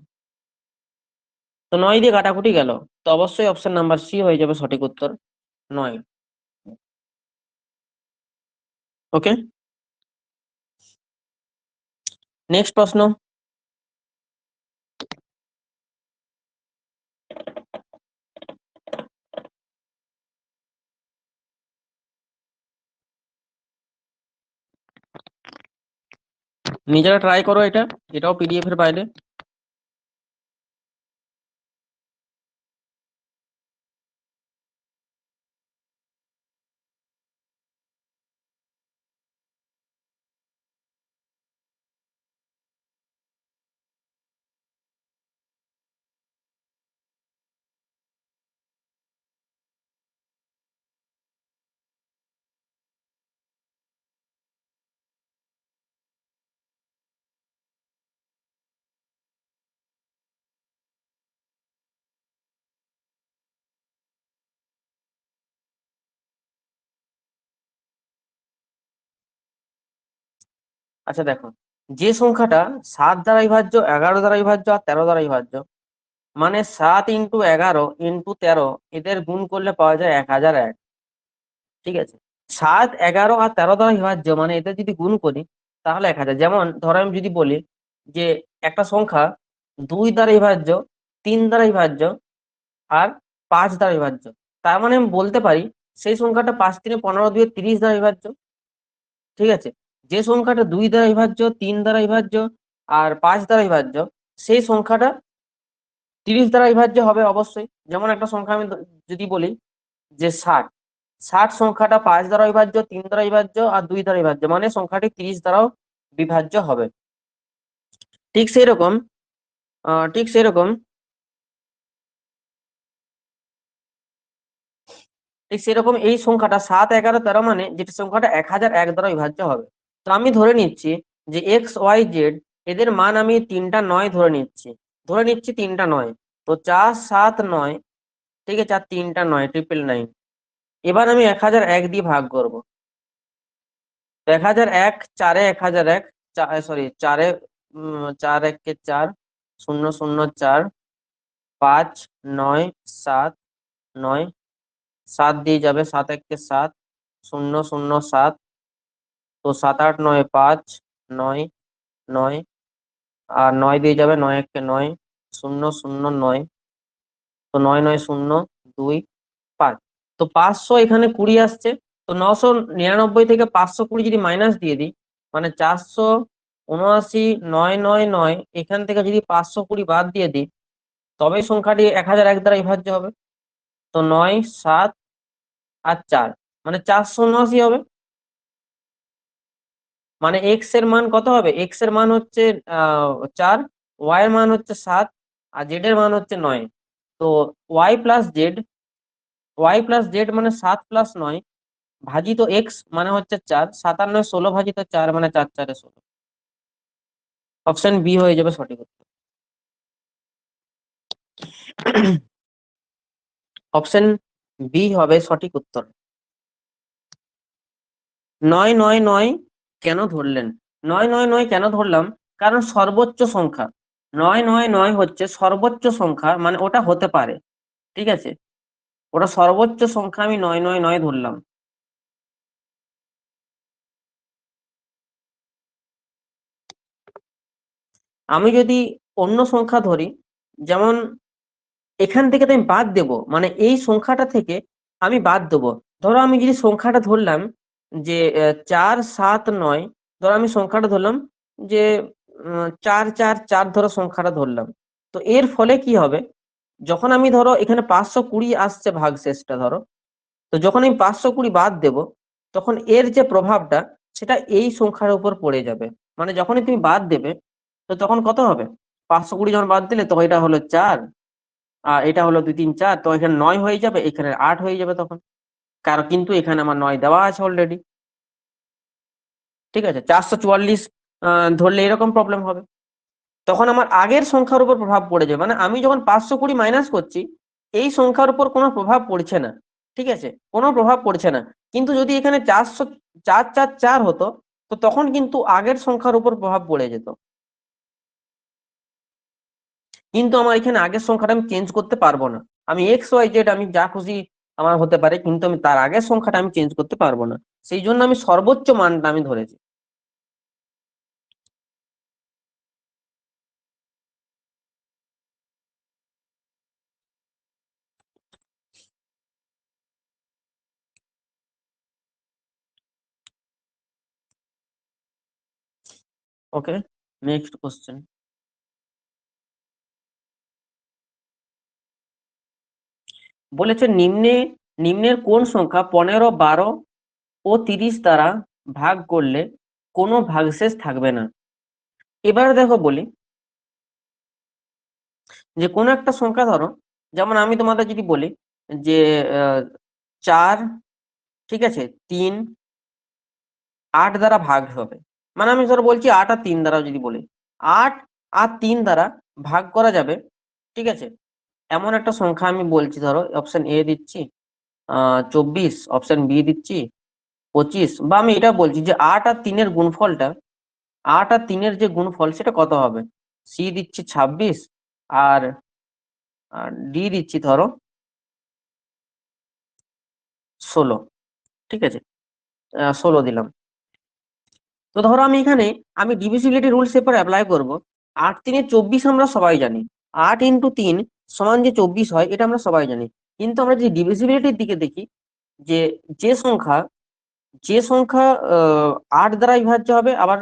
তো 9 দিয়ে কাটাকুটি গেল, তো অবশ্যই অপশন নাম্বার সি হয়ে যাবে সঠিক উত্তর, 9। ওকে, নেক্সট প্রশ্ন। নিজেরা ট্রাই করো এটা, এটাও পিডিএফ এর বাইরে। আচ্ছা দেখো, যে সংখ্যাটা 7 দ্বারা বিভাজ্য, 11 দ্বারা বিভাজ্য আর 13 দ্বারা বিভাজ্য, মানে 7 ইন্টু 11 ইন্টু 13, এদের গুণ করলে পাওয়া যায় 1001, ঠিক আছে। 7 11 আর 13 দ্বারা বিভাজ্য, মানে এদের যদি গুণ করি তাহলে 1000। যেমন ধরো আমি যদি বলি যে একটা সংখ্যা 2 দ্বারা বিভাজ্য, 3 দ্বারা বিভাজ্য আর 5 দ্বারা বিভাজ্য, তার মানে আমি বলতে পারি সেই সংখ্যাটা 5 3 15 2 30 দ্বারা বিভাজ্য, ঠিক আছে। যে সংখ্যাটা 2 দ্বারা বিভাজ্য, 3 দ্বারা বিভাজ্য আর 5 দ্বারা বিভাজ্য, সেই সংখ্যাটা 30 দ্বারা বিভাজ্য হবে অবশ্যই। যেমন একটা সংখ্যা আমি যদি বলি যে 60, 60 সংখ্যাটা 5 দ্বারা বিভাজ্য, 3 দ্বারা বিভাজ্য আর 2 দ্বারা বিভাজ্য, মানে সংখ্যাটি 30 দ্বারাও বিভাজ্য হবে। ঠিক সেই রকম, ঠিক সেই রকম, ঠিক সেরকম এই সংখ্যাটা 7 11 13, মানে যেটা সংখ্যাটা 1001 দ্বারা বিভাজ্য হবে। তো আমি ধরে নিচ্ছি যে এক্স ওয়াই জেড, এদের মান আমি 3টা 9 ধরে নিচ্ছি, 3টা 9। তো 4 7 9, ঠিক আছে, আর 3টা 9, 999। এবার আমি 1001 দিয়ে ভাগ করব। তো 1001 4-এ 1001, সরি 4-এ 4 1 4, 0 0 4, 5 9 7 9, 7 দিয়ে যাবে, 7 1 7, 0 0 7, তো 7 8 9 5 9 9, আর 9 দিয়ে যাবে, 9 1 9, 0 0 9, তো 9 9 0 2 5, তো 500 এখানে 20 আসছে। তো 999 থেকে 520 যদি মাইনাস দিয়ে দিই, মানে 479 9 9 9, এখান থেকে যদি 520 বাদ দিয়ে দিই, তবে সংখ্যাটি 1001 দ্বারা বিভাজ্য হবে। তো 9 7 আর 4, মানে 479 হবে। মানে এক্স এর মান কত হবে? এক্স এর মান হচ্ছে 4, ওয়াই এর মান হচ্ছে 7 আর জেড এর মান হচ্ছে 9। তো Y plus Z, Y plus Z মানে 7 প্লাস 9 ভাজিত এক্স মানে হচ্ছে 4, 7 আর 9 16 ভাজিত 4, মানে 4 4 16। অপশন বি হয়ে যাবে সঠিক উত্তর। অপশন বি হবে সঠিক উত্তর। 9 9 9 কেন ধরলেন? 9 9 9 কেন ধরলাম? কারণ সর্বোচ্চ সংখ্যা, 999 হচ্ছে সর্বোচ্চ সংখ্যা, মানে ওটা হতে পারে, ঠিক আছে, ওটা সর্বোচ্চ সংখ্যা আমি 999 ধরলাম। আমি যদি অন্য সংখ্যা ধরি, যেমন এখান থেকে তো আমি বাদ দেব, মানে এই সংখ্যাটা থেকে আমি বাদ দেবো। ধরো আমি যদি সংখ্যাটা ধরলাম যে 479, ধরো আমি সংখ্যাটা ধরলাম যে 444, ধরো সংখ্যাটা ধরলাম। তো এর ফলে কি হবে, যখন আমি ধরো এখানে 520 আসছে ভাগশেষটা ধরো, তো যখন আমি 520 বাদ দেব, তখন এর যে প্রভাবটা সেটা এই সংখ্যার উপর পড়ে যাবে। মানে যখনই তুমি বাদ দেবে, তো তখন কত হবে, 520 যখন বাদ দিলে, তো এটা হলো 4, আর এটা হলো 2 3 4, তো এখানে 9 হয়ে যাবে, এখানে 8 হয়ে যাবে তখন, কারণ কিন্তু এখানে আমার 9 দেওয়া আছে অলরেডি। ঠিক আছে, 444 ধরলে এরকম প্রবলেম হবে, তখন আমার আগের সংখ্যার উপর প্রভাব পড়ে যাবে। মানে আমি যখন 520 মাইনাস করছি, এই সংখ্যার উপর কোনো প্রভাব পড়ছে না, ঠিক আছে, কোনো প্রভাব পড়ছে না। কিন্তু যদি এখানে 444 হতো, তো তখন কিন্তু আগের সংখ্যার উপর প্রভাব পড়ে যেত। কিন্তু আমার এখানে আগের সংখ্যাটা আমি চেঞ্জ করতে পারবো না। আমি এক্স ওয়াই জেড আমি যা খুশি আমার হতে পারে, কিন্তু আমি তার আগের সংখ্যাটা আমি চেঞ্জ করতে পারবো না। সেই জন্য আমি সর্বোচ্চ মানটা আমি ধরেছি। ওকে, নেক্সট কোশ্চেন। বলেছে নিম্নের কোন সংখ্যা 15, 12 ও 30 দ্বারা ভাগ করলে কোনো ভাগশেষ থাকবে না। এবারে দেখো বলি, যে কোনো একটা সংখ্যা ধরো, যেমন আমি তোমাদের যদি বলি যে 4, ঠিক আছে, 3, 8 দ্বারা ভাগ হবে, মানে আমি ধরো বলছি 8 আর 3 দ্বারা যদি বলি, 8 আর 3 দ্বারা ভাগ করা যাবে, ঠিক আছে, এমন একটা সংখ্যা আমি বলছি। ধরো অপশন এ দিচ্ছি 24, অপশন বি দিচ্ছি 25, বা আমি এটা বলছি যে 8 আর 3-এর গুণফলটা, 8 আর 3-এর যে গুণফল সেটা কত হবে। সি দিচ্ছি 26, আর ডি দিচ্ছি ধরো 16, ঠিক আছে, 16 দিলাম। তো ধরো আমি এখানে আমি ডিভিজিবিলিটি রুলস এরপর অ্যাপ্লাই করব। 8 3 24 আমরা সবাই জানি, 8 × 3 সমান যে 24 হয়, এটা আমরা সবাই জানি। কিন্তু আমরা যদি ডিভিজিবিলিটির দিকে দেখি, যে যে সংখ্যা যে সংখ্যা 8 দ্বারা বিভাজ্য হবে, আবার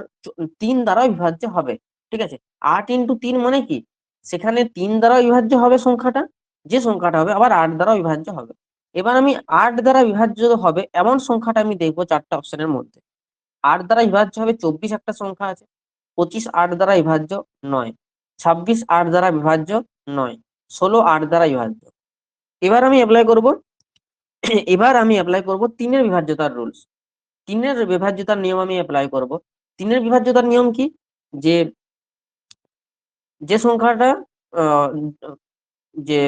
3 দ্বারা বিভাজ্য হবে, ঠিক আছে, 8 × 3 মানে কি, সেখানে 3 দ্বারা বিভাজ্য হবে সংখ্যাটা, যে সংখ্যাটা হবে, আবার 8 দ্বারা বিভাজ্য হবে। এবার আমি 8 দ্বারা বিভাজ্য হবে এমন সংখ্যাটা আমি দেখবো চারটা অপশনের মধ্যে। 8 দ্বারা বিভাজ্য হবে 24 একটা সংখ্যা আছে, 25 8 দ্বারা বিভাজ্য নয়, 26 8 দ্বারা বিভাজ্য নয়, 16 8 দ্বারা বিভাজ্য। এবার আমি অ্যাপ্লাই করব এবার আমি অ্যাপ্লাই করব 3-এর বিভাজ্যতার রুলস। 3-এর বিভাজ্যতার নিয়ম আমি অ্যাপ্লাই করব। 3-এর বিভাজ্যতার নিয়ম কি, যে যে সংখ্যাটা আহ, যে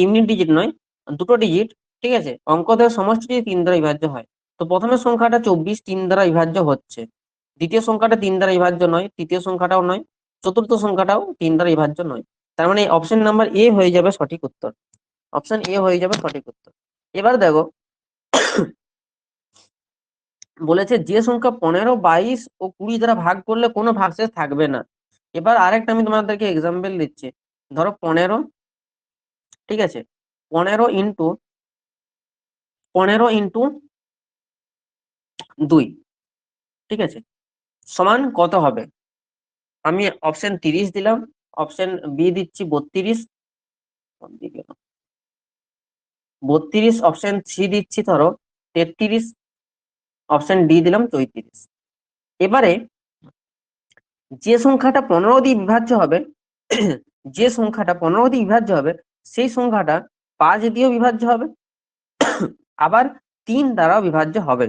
ইউনিট ডিজিট নয়, দুটো ডিজিট, ঠিক আছে, অঙ্কদের সমষ্টি যদি 3 দ্বারা বিভাজ্য হয়, তো প্রথমের সংখ্যাটা 24 3 দ্বারা বিভাজ্য হচ্ছে, দ্বিতীয় সংখ্যাটা 3 দ্বারা বিভাজ্য নয়, তৃতীয় সংখ্যাটাও নয়, চতুর্থ সংখ্যাটাও 3 দ্বারা বিভাজ্য নয়। তার মানে অপশন নাম্বার এ হয়ে যাবে সঠিক উত্তর, অপশন এ হয়ে যাবে সঠিক উত্তর। এবার দেখো, বলেছে যে সংখ্যা 15 22 ও 20 দ্বারা ভাগ করলে কোনো ভাগশেষ থাকবে না। এবার আরেকটা আমি তোমাদেরকে এক্সাম্পল দিচ্ছি। ধরো 15, ঠিক আছে, 15 × 2, ঠিক আছে, সমান কত হবে। আমি অপশন 30 দিলাম, অপশন বি দিচ্ছি 32, 32, অপশন সি দিচ্ছি ধরো 33, অপশন ডি দিলাম 34। এবারে যে সংখ্যাটা 15 দিয়ে বিভাজ্য হবে, যে সংখ্যাটা 15 দিয়ে বিভাজ্য হবে, সেই সংখ্যাটা 5 দিয়েও বিভাজ্য হবে, আবার 3 দ্বারাও বিভাজ্য হবে।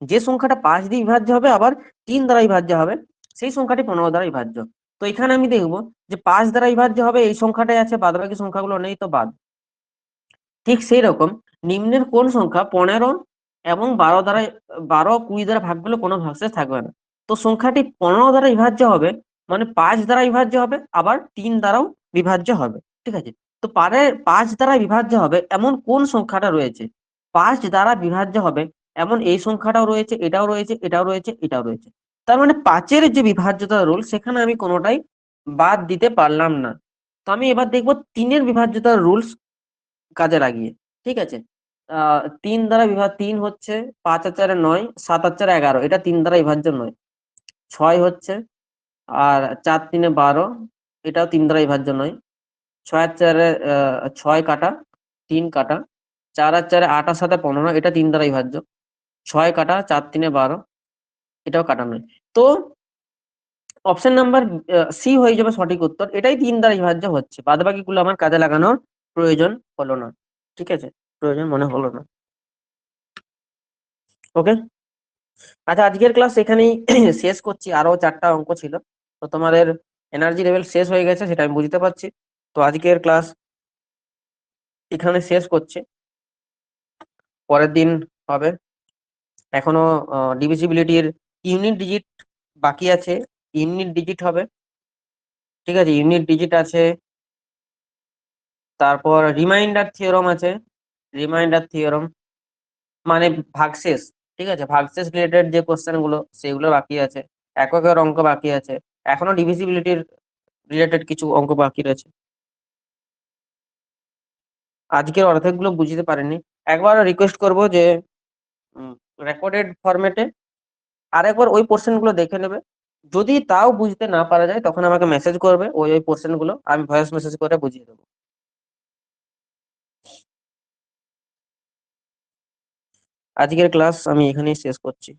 যে সংখ্যাটা 5 দিয়ে বিভাজ্য হবে, আবার 3 দ্বারা বিভাজ্য হবে, সেই সংখ্যাটি 15 দ্বারা বিভাজ্য। তো এখানে আমি দেখবো যে 5 দ্বারা বিভাজ্য হবে এই সংখ্যাটাই আছে, বাদ বাকি সংখ্যাগুলো নেই, তো বাদ। ঠিক সেই রকম নিম্নের কোন সংখ্যা 15 এবং 12 দ্বারা 12 20 দ্বারা ভাগ করলে কোনো ভাগশেষ থাকবে না। তো সংখ্যাটি 15 দ্বারা বিভাজ্য হবে, মানে 5 দ্বারা বিভাজ্য হবে, আবার 3 দ্বারাও বিভাজ্য হবে। ঠিক আছে, তো 5 দ্বারা বিভাজ্য হবে এমন কোন সংখ্যাটা রয়েছে? 5 দ্বারা বিভাজ্য হবে এমন এই সংখ্যাটাও রয়েছে, এটাও রয়েছে, এটাও রয়েছে, এটাও রয়েছে। তার মানে 5-এর যে বিভাজ্যতা রুল, সেখানে আমি কোনোটাই বাদ দিতে পারলাম না। তো আমি এবার দেখবো 3-এর বিভাজ্যতার রুলস কাজে লাগিয়ে। ঠিক আছে, 3 দ্বারা 3 হচ্ছে 5 আর 4 9, 7 আর 4 11, এটা 3 দ্বারা বিভাজ্য নয়। 6 হচ্ছে, আর 4 3 12, এটাও 3 দ্বারা বিভাজ্য নয়। 6 আর 4 6 কাটা, 3 কাটা, 4 আর 4 8 আর 7 15, এটা 3 দ্বারা বিভাজ্য। 6 কাটা, 4 3 12, এটাও কাটা নয়। তো অপশন নাম্বার সি হয়ে যাবে সঠিক উত্তর, এটাই 3 দ্বারা বিভাজ্য হচ্ছে, বাদ বাকিগুলো আমার কাজে লাগানোর প্রয়োজন হলো না। ঠিক আছে, প্রয়োজন মনে হলো না। ওকে, আচ্ছা আজকের ক্লাস এখানেই শেষ করছি, আরো 4টা অঙ্ক ছিল। তো তোমাদের এনার্জি লেভেল শেষ হয়ে গেছে, সেটা আমি বুঝতে পারছি। তো আজকের ক্লাস এখানে শেষ করছি, পরের দিন হবে। এখনো ডিভিজিবিলিটির ইউনিট ডিজিট বাকি আছে, ইউনিট ডিজিট হবে। ঠিক আছে, ইউনিট ডিজিট আছে, তারপর রিমাইন্ডার থিওরম আছে। রিমাইন্ডার থিওরম মানে ভাগশেষ। ঠিক আছে, ভাগশেষ রিলেটেড যে কোশ্চেন গুলো, সেগুলো বাকি আছে। এককের অঙ্ক বাকি আছে, এখনো ডিভিজিবিলিটির রিলেটেড কিছু অঙ্ক বাকি রয়েছে। আজকের অর্ধেকগুলো বুঝতে পারেনি, একবার রিকোয়েস্ট করব যে রেকর্ডেড ফরম্যাটে আরেকবার ওই পোর্শন গুলো দেখে নেবে। যদি তাও বুঝতে না পারা যায়, তখন আমাকে মেসেজ করবে, ওই ওই পোর্শন গুলো আমি ভয়েস মেসেজ করে বুঝিয়ে দেবো। আজকের ক্লাস আমি এখানেই শেষ করছি।